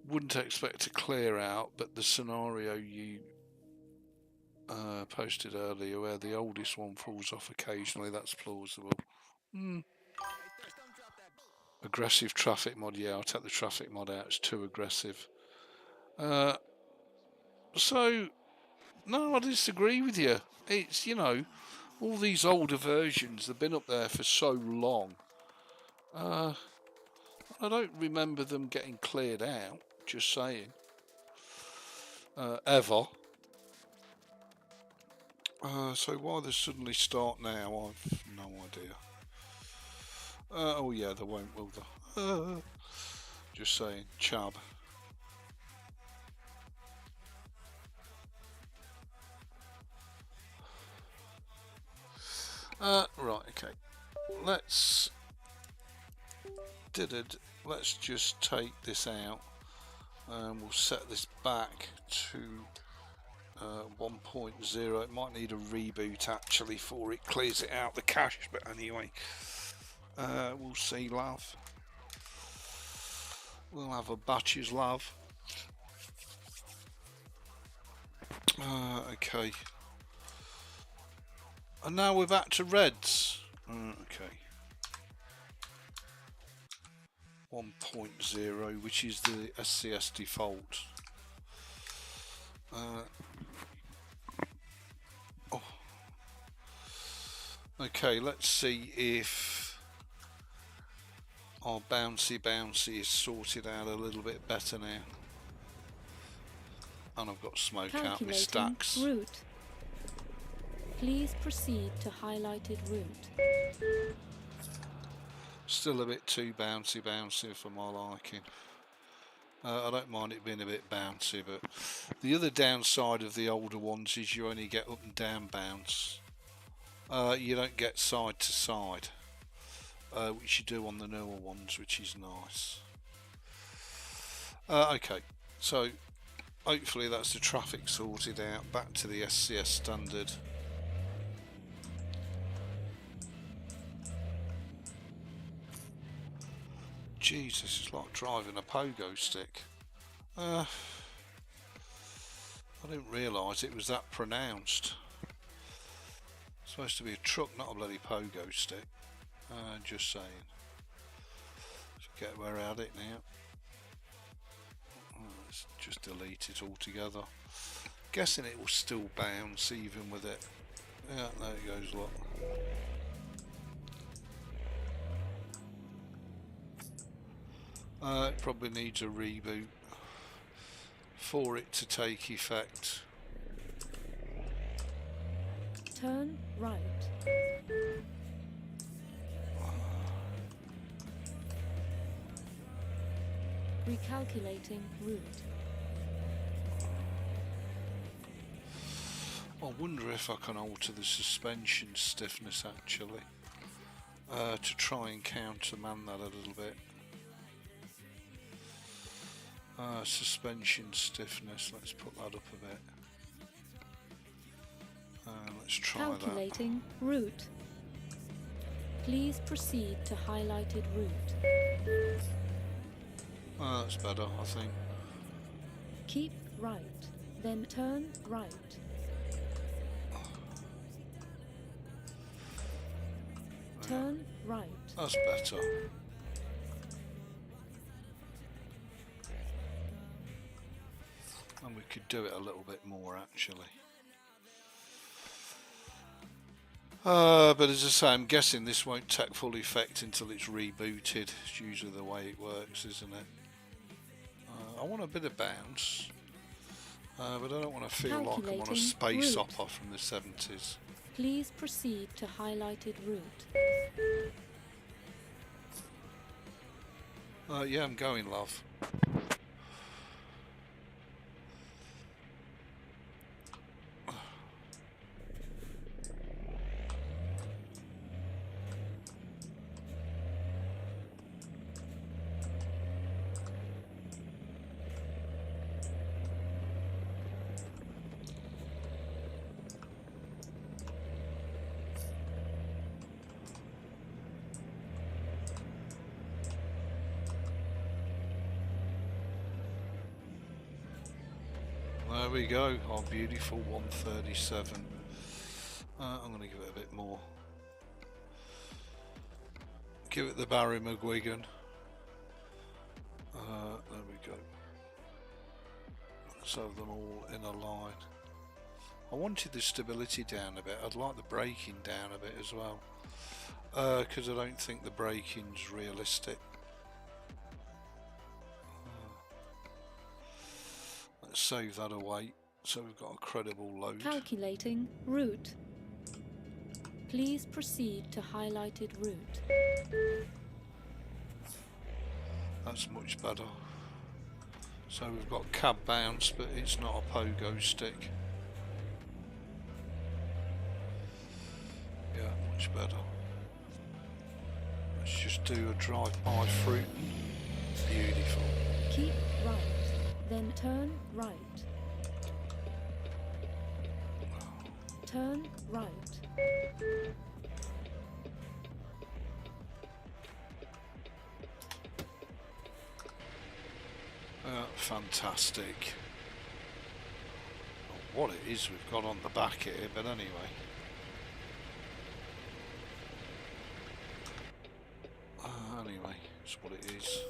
Wouldn't expect to clear out, but the scenario you posted earlier where the oldest one falls off occasionally, that's plausible. Aggressive traffic mod, yeah, I'll take the traffic mod out, it's too aggressive. So, no, I disagree with you. It's, you know, all these older versions, they've been up there for so long. I don't remember them getting cleared out, just saying. Ever. So why they suddenly start now, I've no idea. Oh yeah, they won't, will they? Just saying, chub. Right, okay. Let's just take this out and we'll set this back to 1.0. It might need a reboot actually before it clears it out the cache, but anyway, we'll see, love. We'll have a batches love. Okay. And now we're back to reds. Okay. 1.0, which is the SCS default. Okay, let's see if our bouncy is sorted out a little bit better now. And I've got smoke out my stacks. Route. Please proceed to highlighted route. Still a bit too bouncy for my liking. I don't mind it being a bit bouncy, but the other downside of the older ones is you only get up and down bounce. You don't get side to side, which you do on the newer ones, which is nice. Okay, so hopefully that's the traffic sorted out, back to the SCS standard. Jesus, it's like driving a pogo stick. I didn't realise it was that pronounced. It's supposed to be a truck, not a bloody pogo stick. Just saying. Forget where I had it now. Let's just delete it altogether. Guessing it will still bounce even with it. Yeah, there it goes, look. It probably needs a reboot for it to take effect. Turn right. Recalculating route. I wonder if I can alter the suspension stiffness actually to try and countermand that a little bit. Suspension stiffness, let's put that up a bit. Let's try Calculating route. Please proceed to highlighted route. That's better, I think. Keep right, then turn right. Turn right. That's better. And we could do it a little bit more actually. But as I say, I'm guessing this won't take full effect until it's rebooted. It's usually the way it works, isn't it? I want a bit of bounce, but I don't want to feel like I'm on a space opera from the 70s. Please proceed to highlighted route. Yeah, I'm going, love. There we go, our beautiful 137. I'm going to give it a bit more. Give it the Barry McGuigan. There we go. Let's have them all in a line. I wanted the stability down a bit. I'd like the braking down a bit as well. Because I don't think the braking's realistic. Save that away so we've got a credible load. Calculating route. Please proceed to highlighted route. That's much better. So we've got cab bounce, but it's not a pogo stick. Yeah, much better. Let's just do a drive-by fruit. Beautiful. Keep right. Then turn right. Turn right. Fantastic. What it is we've got on the back here, but anyway. Anyway, it's what it is.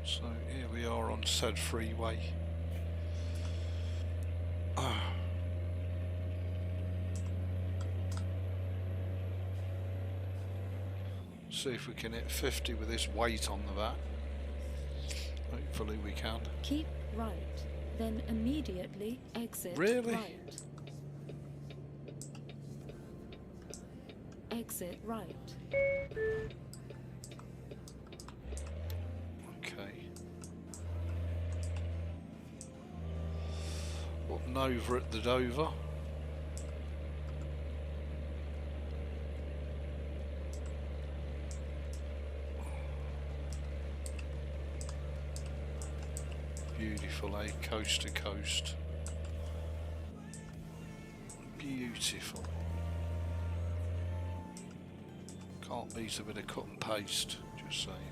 So here we are on said freeway. See if we can hit 50 with this weight on the back. Hopefully we can. Keep right, then immediately exit Really? right. Exit right. Okay. Up Nova at the Dover. Beautiful, eh? Coast to coast. Beautiful. Can't beat a bit of cut and paste, just saying.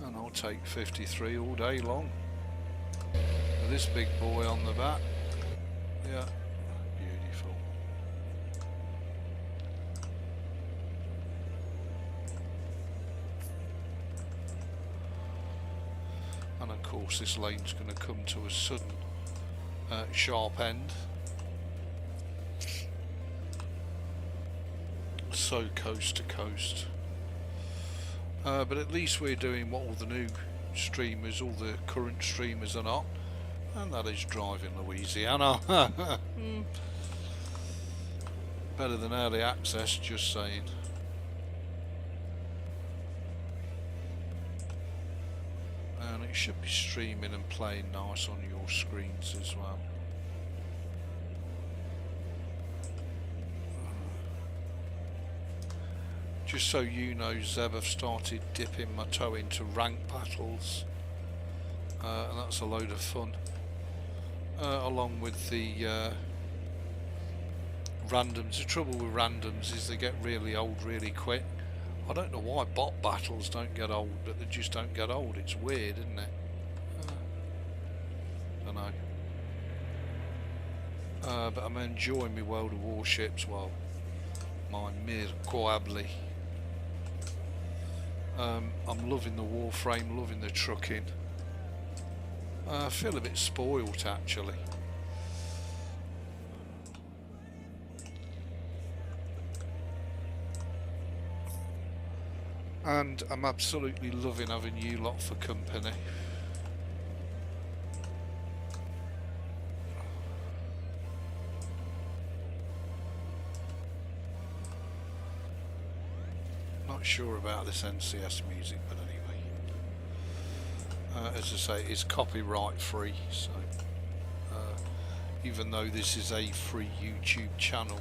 And I'll take 53 all day long. With this big boy on the back. Yeah, beautiful. And of course this lane's going to come to a sudden sharp end. So coast to coast. But at least we're doing what all the new streamers, all the current streamers are not. And that is driving Louisiana. Better than early access, just saying. And it should be streaming and playing nice on your screens as well. Just so you know, Zeb, I've started dipping my toe into rank battles. And that's a load of fun. Along with the randoms. The trouble with randoms is they get really old really quick. I don't know why bot battles don't get old, but they just don't get old. It's weird, isn't it? Don't know. But I'm enjoying my World of Warships. Well, my Mir Quably. I'm loving the Warframe, loving the trucking. I feel a bit spoilt actually. And I'm absolutely loving having you lot for company. Not sure about this NCS music, but anyway. As I say, it's copyright free, so even though this is a free YouTube channel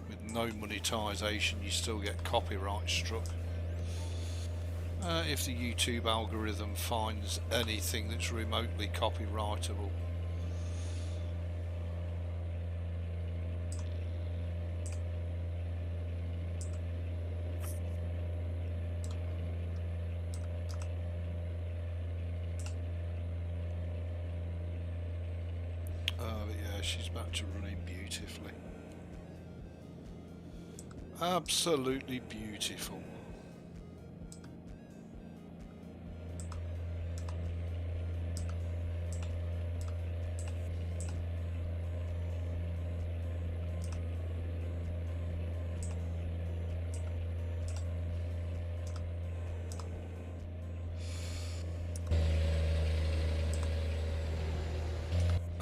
with no monetization, you still get copyright struck. If the YouTube algorithm finds anything that's remotely copyrightable. But yeah, she's back to running beautifully. Absolutely beautiful.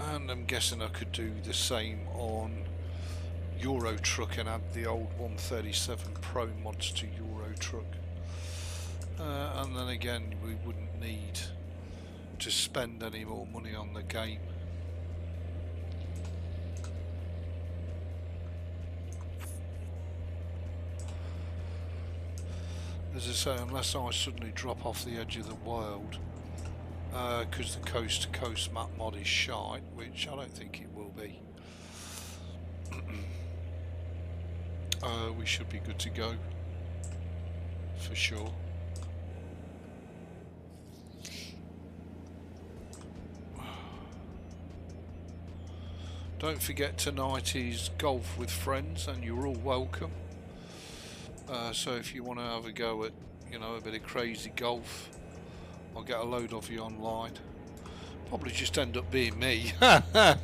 And I'm guessing I could do the same on Euro Truck and add the old 137 Pro mods to Euro Truck. And then again, we wouldn't need to spend any more money on the game. As I say, unless I suddenly drop off the edge of the world, because the coast to coast map mod is shite, which I don't think it will be. We should be good to go for sure. Don't forget, tonight is golf with friends, and you're all welcome. So if you want to have a go at, you know, a bit of crazy golf, I'll get a load of you online. Probably just end up being me. But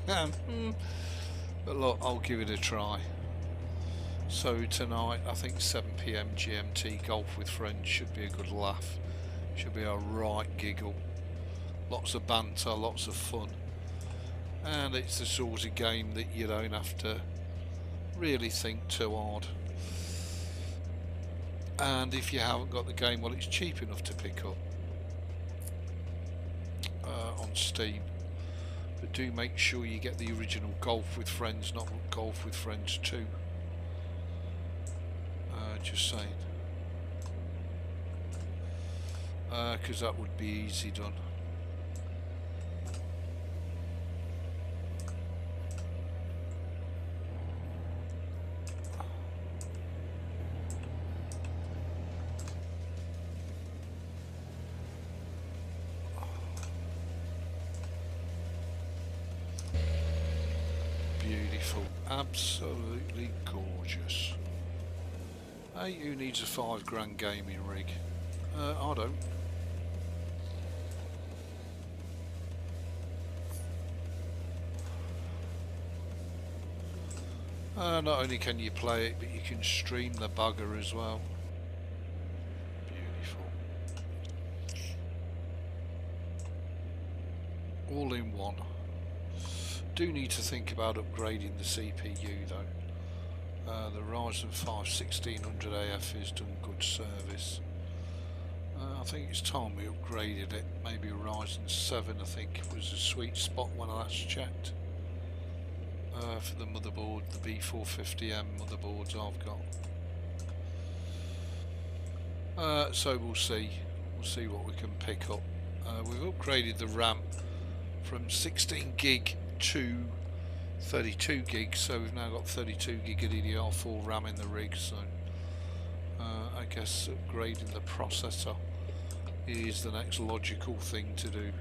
look, I'll give it a try. So tonight, I think 7 PM GMT, golf with friends should be a good laugh. Should be a right giggle. Lots of banter, lots of fun. And it's the sort of game that you don't have to really think too hard. And if you haven't got the game, well, it's cheap enough to pick up on Steam. But do make sure you get the original Golf with Friends, not Golf with Friends 2. Just saying. Because that would be easy done. Beautiful, absolutely gorgeous. Hey, who needs a £5 gaming rig? I don't. Not only can you play it, but you can stream the bugger as well. Beautiful. All in one. Do need to think about upgrading the CPU though. The Ryzen 5 1600 AF has done good service. I think it's time we upgraded it. Maybe a Ryzen 7 I think was a sweet spot when I last checked. For the motherboard, the B450M motherboards I've got. So we'll see what we can pick up. We've upgraded the RAM from 16 gig to 32 gig, so we've now got 32 gig of DDR4 RAM in the rig, so I guess upgrading the processor is the next logical thing to do.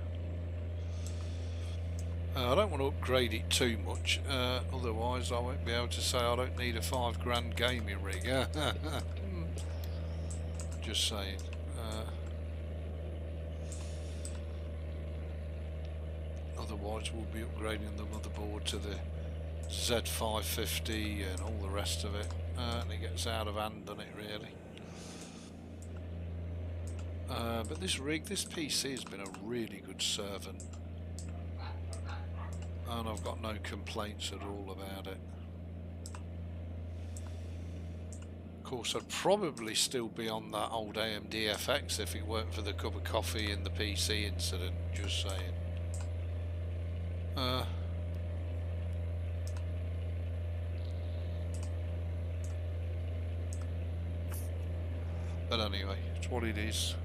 I don't want to upgrade it too much, otherwise I won't be able to say I don't need a £5 gaming rig. Just saying. Otherwise we'll be upgrading the motherboard to the Z550 and all the rest of it, and it gets out of hand, doesn't it, really? But this rig, this PC has been a really good servant, and I've got no complaints at all about it. Of course, I'd probably still be on that old AMD FX if it weren't for the cup of coffee and the PC incident, just saying. But anyway, it's what it is.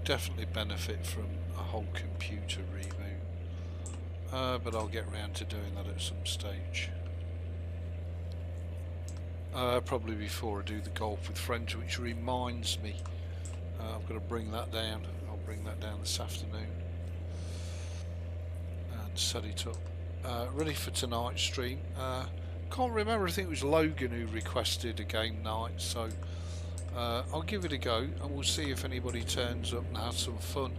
Definitely benefit from a whole computer reboot, but I'll get round to doing that at some stage. Probably before I do the golf with friends, which reminds me, I've got to bring that down. I'll bring that down this afternoon and set it up. Ready for tonight's stream. Can't remember, I think it was Logan who requested a game night, so I'll give it a go and we'll see if anybody turns up and has some fun.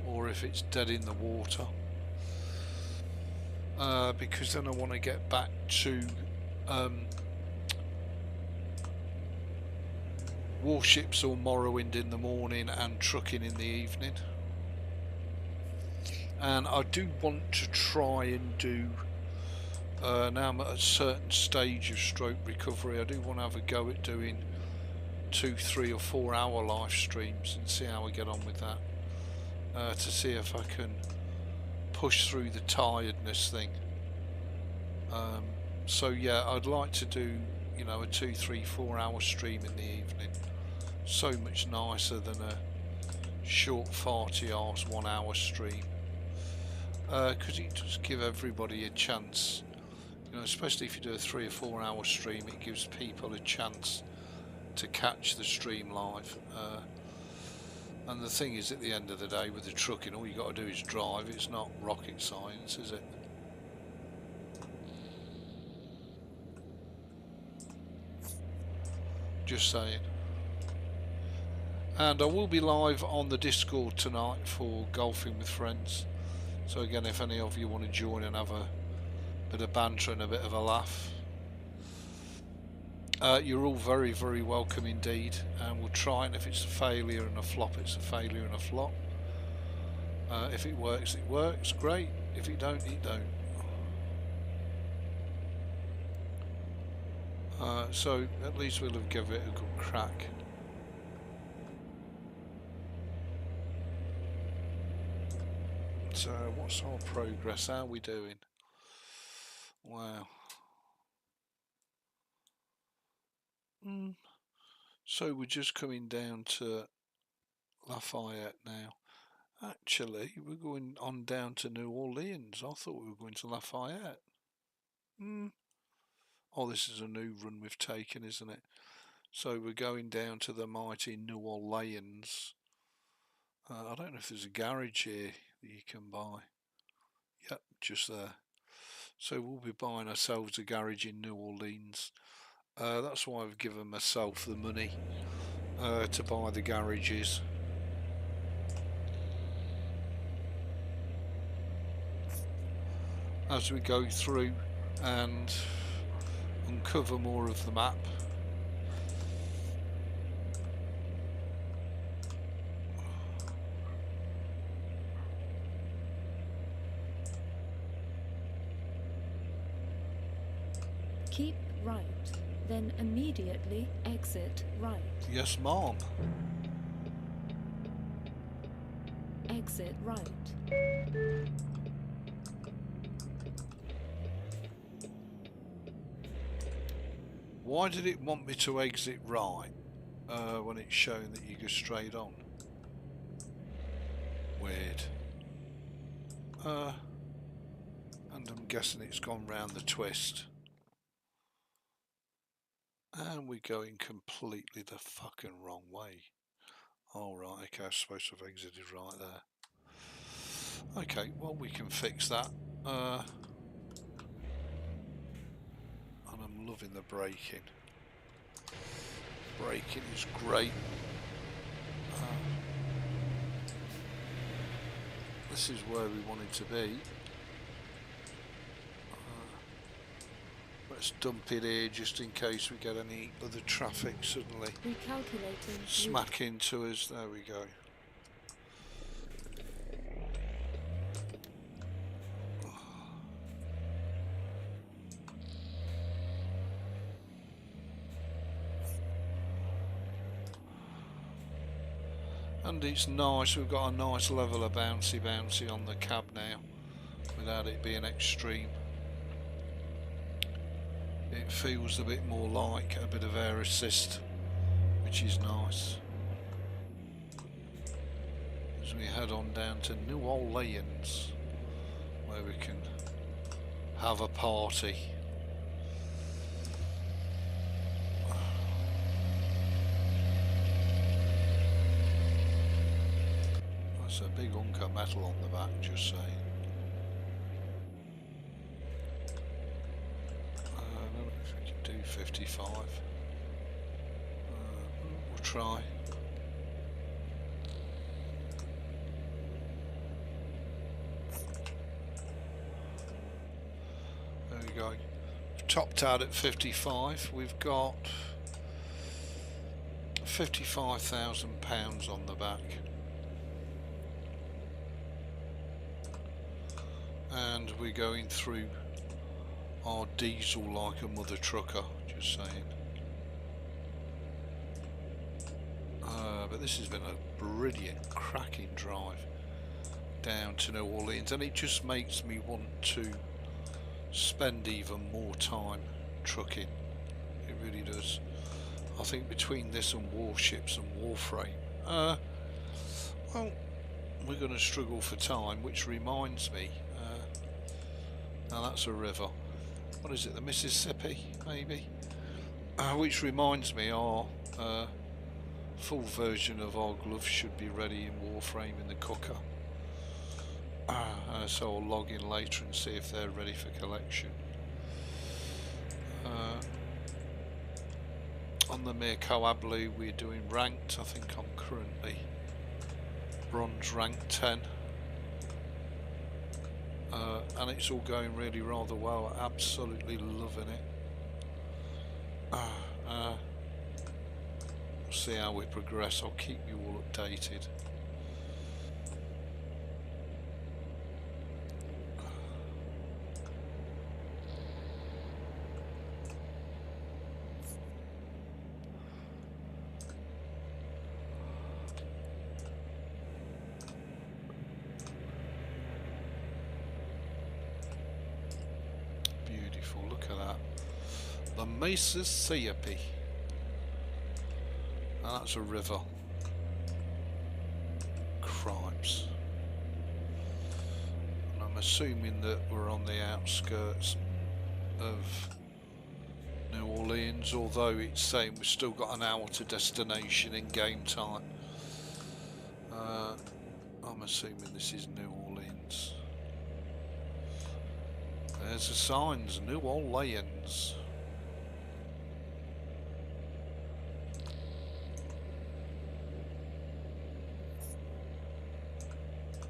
or if it's dead in the water, because then I want to get back to warships or Morrowind in the morning and trucking in the evening. And I do want to try and do, now I'm at a certain stage of stroke recovery, I do want to have a go at doing 2, 3 or 4 hour live streams and see how I get on with that, to see if I can push through the tiredness thing. So yeah, I'd like to do, you know, a 2, 3, 4 hour stream in the evening. So much nicer than a short 40 hours 1 hour stream, because it does give everybody a chance, you know, especially if you do a 3 or 4 hour stream, it gives people a chance to catch the stream live. And the thing is, at the end of the day with the trucking, all you got to do is drive. It's not rocket science, is it? Just saying. And I will be live on the Discord tonight for Golfing with Friends. So again, if any of you want to join and have a bit of banter and a bit of a laugh, you're all very, very welcome indeed. And we'll try, and if it's a failure and a flop, it's a failure and a flop. If it works, great. If it don't, it don't. So at least we'll have given it a good crack. So what's our progress? How are we doing? Wow. So we're just coming down to Lafayette now. Actually, we're going on down to New Orleans. I thought we were going to Lafayette. Oh, this is a new run we've taken, isn't it? So we're going down to the mighty New Orleans. I don't know if there's a garage here that you can buy. Yep, just there. So we'll be buying ourselves a garage in New Orleans. That's why I've given myself the money to buy the garages. As we go through and uncover more of the map. Keep right, then immediately exit right. Yes, ma'am. Exit right. Why did it want me to exit right when it's showing that you go straight on? Weird. And I'm guessing it's gone round the twist. And we're going completely the fucking wrong way. Alright, okay, I'm supposed to have exited right there. Okay, well, we can fix that. And I'm loving the braking. Braking is great. This is where we wanted to be. Let's dump it here just in case we get any other traffic suddenly Recalculating smack into us. There we go. And it's nice, we've got a nice level of bouncy on the cab now without it being extreme. It feels a bit more like a bit of air assist, which is nice. As we head on down to New Orleans, where we can have a party. That's a big hunk of metal on the back, just saying. I don't know if we can do 55. We'll try. go. Topped out at 55. We've got £55,000 on the back. And we're going through our diesel like a mother trucker, just saying. But this has been a brilliant, cracking drive down to New Orleans, and it just makes me want to spend even more time trucking. It really does. I think between this and warships and Warframe, well, we're going to struggle for time, which reminds me, now that's a river. What is it, the Mississippi, maybe? Which reminds me, our full version of our gloves should be ready in Warframe in the cooker. So I'll log in later and see if they're ready for collection. On the Mirko Ablu we're doing ranked. I think I'm currently bronze rank 10. And it's all going really rather well. Absolutely loving it. We'll see how we progress. I'll keep you all updated. Beautiful, look at that. The Mississippi. And that's a river. Cripes. And I'm assuming that we're on the outskirts of New Orleans, although it's saying we've still got an hour to destination in game time. I'm assuming this is New Orleans. There's the signs, New Orleans.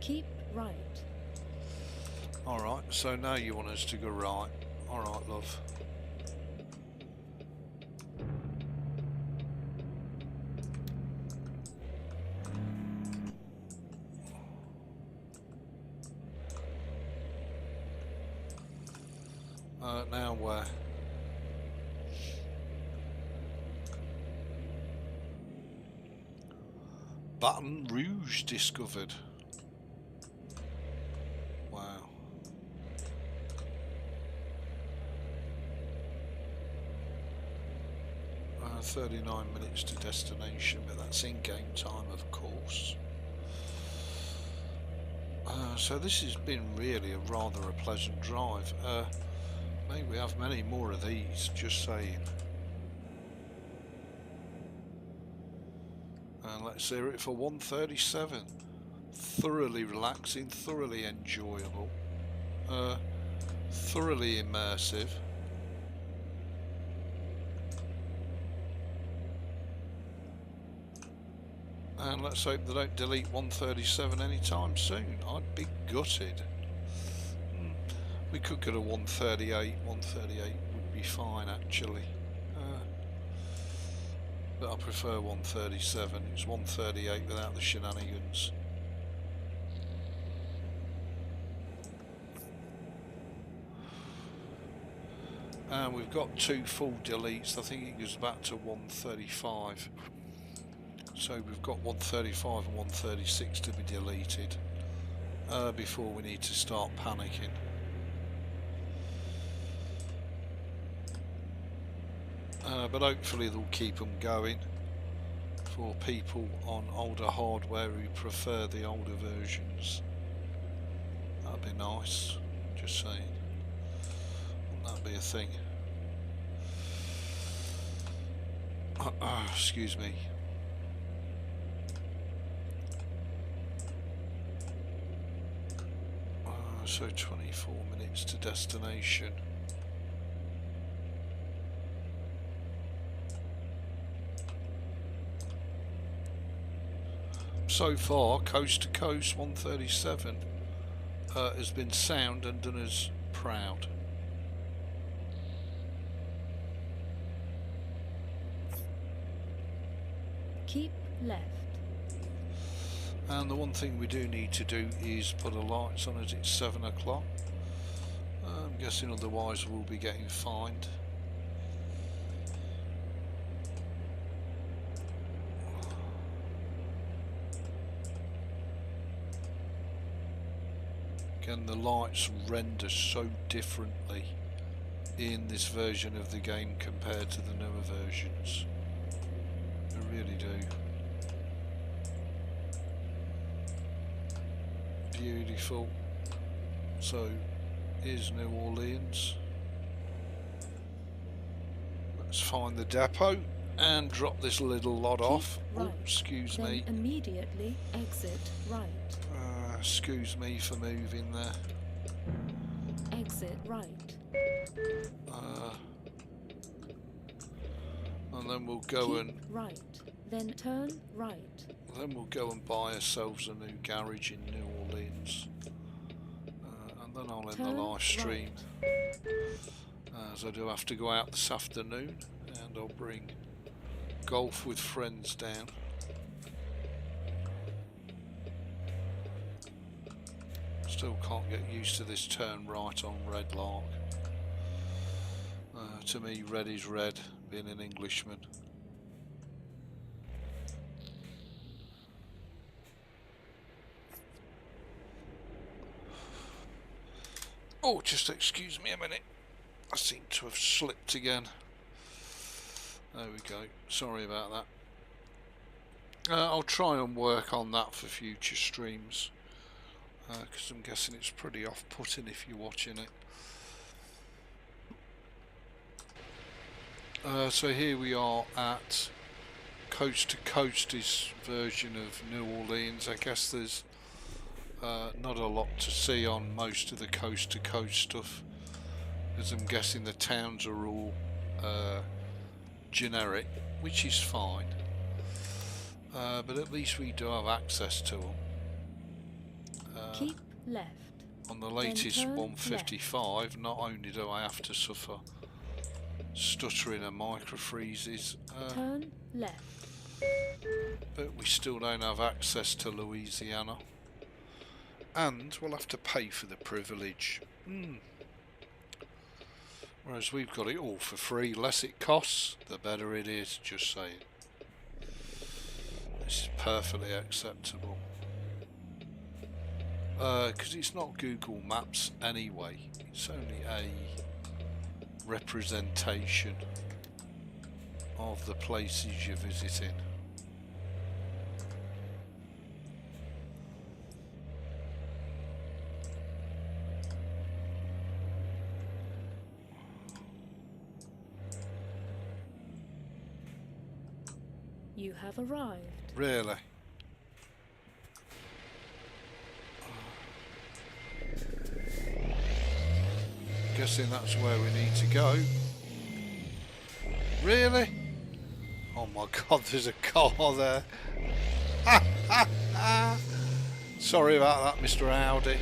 Keep right. Alright, so now you want us to go right. Alright, love. Now where? Baton Rouge discovered. Wow. Uh, 39 minutes to destination, but that's in game time, of course. So this has been really a rather a pleasant drive. May we have many more of these, just saying. And let's hear it for 137. Thoroughly relaxing, thoroughly enjoyable, thoroughly immersive. And let's hope they don't delete 137 anytime soon. I'd be gutted. We could go to 138. 138 would be fine, actually. But I prefer 137. It's 138 without the shenanigans. And we've got 2 full deletes. I think it goes back to 135. So we've got 135 and 136 to be deleted before we need to start panicking. But hopefully they'll keep them going for people on older hardware who prefer the older versions. That'd be nice, just saying. Wouldn't that be a thing? Excuse me. So 24 minutes to destination. So far, coast to coast 137 has been sound and done us proud. Keep left. And the one thing we do need to do is put the lights on as it's 7 o'clock. I'm guessing otherwise we'll be getting fined. Again, the lights render so differently in this version of the game compared to the newer versions. They really do. Beautiful. So here's New Orleans. Let's find the depot and drop this little lot off. Right. Oh, excuse Then me. immediately exit right. Excuse me for moving there. Exit right. And then we'll go Keep right. Then turn right. Then we'll go and buy ourselves a new garage in New Orleans. And then I'll end the live stream. As I do have to go out this afternoon, and I'll bring golf with friends down. Still can't get used to this turn right on red lark. To me, red is red, being an Englishman. Oh, just excuse me a minute. I seem to have slipped again. There we go. Sorry about that. I'll try and work on that for future streams. Because I'm guessing it's pretty off-putting if you're watching it. So here we are at Coast to Coast's version of New Orleans. I guess there's not a lot to see on most of the Coast to Coast stuff, as I'm guessing the towns are all generic, which is fine. But at least we do have access to them. Keep left. On the latest turn 155, left. not only do I have to suffer stuttering and micro freezes, Turn left. but we still don't have access to Louisiana, and we'll have to pay for the privilege. Whereas we've got it all for free. Less it costs, the better it is, just saying. This is perfectly acceptable. Because it's not Google Maps anyway, it's only a representation of the places you're visiting. You have arrived. Really? Guessing that's where we need to go. Really? Oh my god, there's a car there. Sorry about that, Mr. Audi.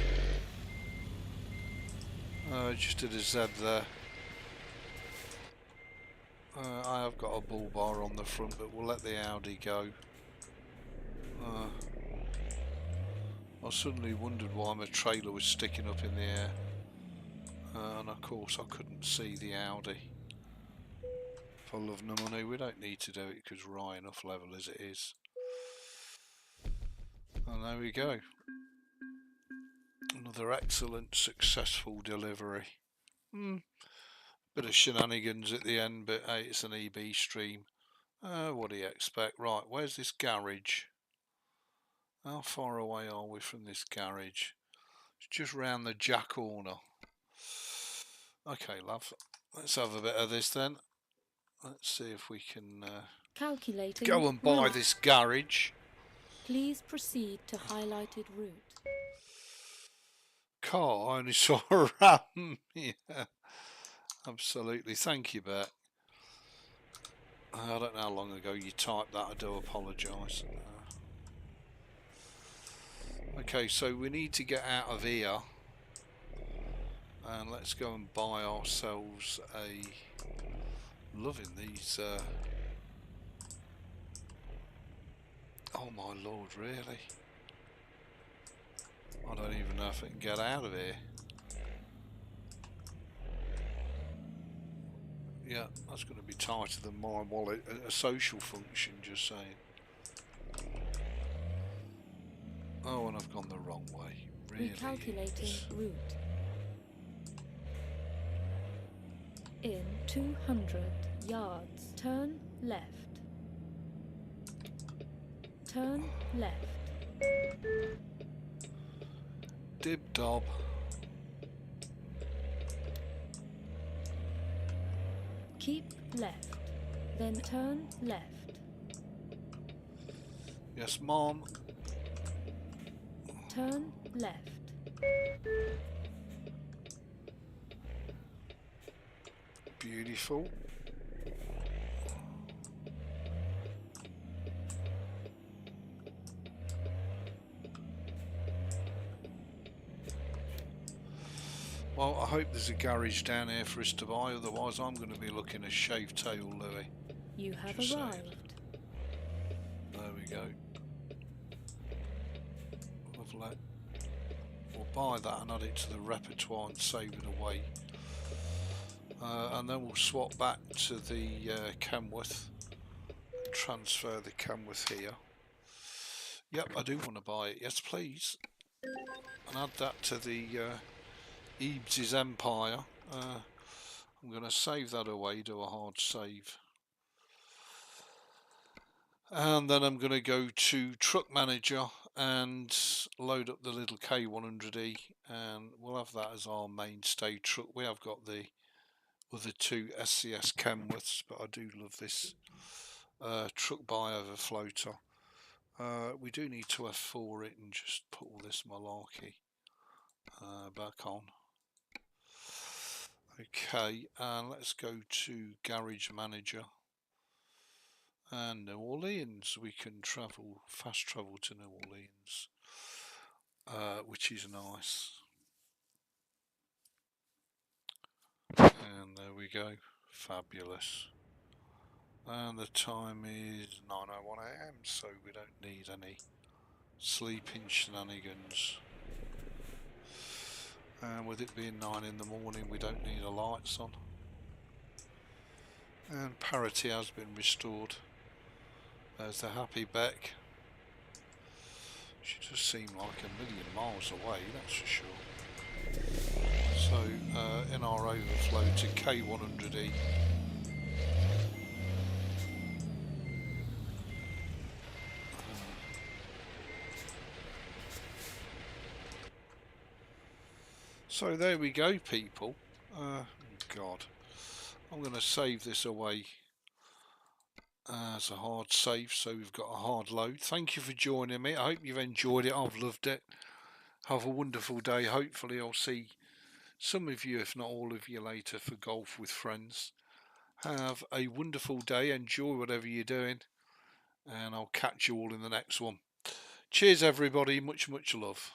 Just did a Z there. I have got a bull bar on the front, but we'll let the Audi go. I suddenly wondered why my trailer was sticking up in the air. And of course I couldn't see the Audi. For love nor money, we don't need to do it because we're high enough level as it is. And there we go. Another excellent successful delivery. Bit of shenanigans at the end, but hey, it's an EB stream. What do you expect? Right, where's this garage? How far away are we from this garage? It's just round the Jack corner. Okay, love. Let's have a bit of this then. Let's see if we can Calculating go and buy route. this garage. Please proceed to highlighted route. Car, I only saw a ram. Yeah, absolutely. Thank you, Beck. I don't know how long ago you typed that. I do apologise. Okay, so we need to get out of here. And let's go and buy ourselves a... Loving these Oh my lord, really? I don't even know if I can get out of here. Yeah, that's going to be tighter than my wallet. A social function, just saying. Oh, and I've gone the wrong way. Really? Recalculating route. In 200 yards, turn left. Turn left. Dib dob. Keep left. Then turn left. Yes, Mom. Turn left. Beautiful. Well, I hope there's a garage down here for us to buy, otherwise I'm going to be looking a shaved tail, Louis. You have Just arrived. saying. There we go. Lovely. We'll buy that and add it to the repertoire and save it away. And then we'll swap back to the Kenworth. Transfer the Kenworth here. Yep, I do want to buy it. Yes, please. And add that to the Ebeez Empire. I'm going to save that away, do a hard save. And then I'm going to go to Truck Manager and load up the little K100E, and we'll have that as our mainstay truck. We have got the other two SCS Kenworths, but I do love this truck buy-over floater. We do need to F4 it and just put all this malarkey back on. Okay, and let's go to Garage Manager and New Orleans. We can travel, fast travel to New Orleans, which is nice. And there we go, fabulous. And the time is 9:01 AM, so we don't need any sleeping shenanigans. And with it being 9 in the morning, we don't need the lights on. And parity has been restored. There's the happy Beck. She just seemed like a million miles away, that's for sure. So in our overflow to K100E. So there we go, people. God, I'm going to save this away as a hard save, so we've got a hard load. Thank you for joining me. I hope you've enjoyed it. I've loved it. Have a wonderful day. Hopefully I'll see some of you, if not all of you, later for golf with friends. Have a wonderful day. Enjoy whatever you're doing, and I'll catch you all in the next one. Cheers everybody. Much love.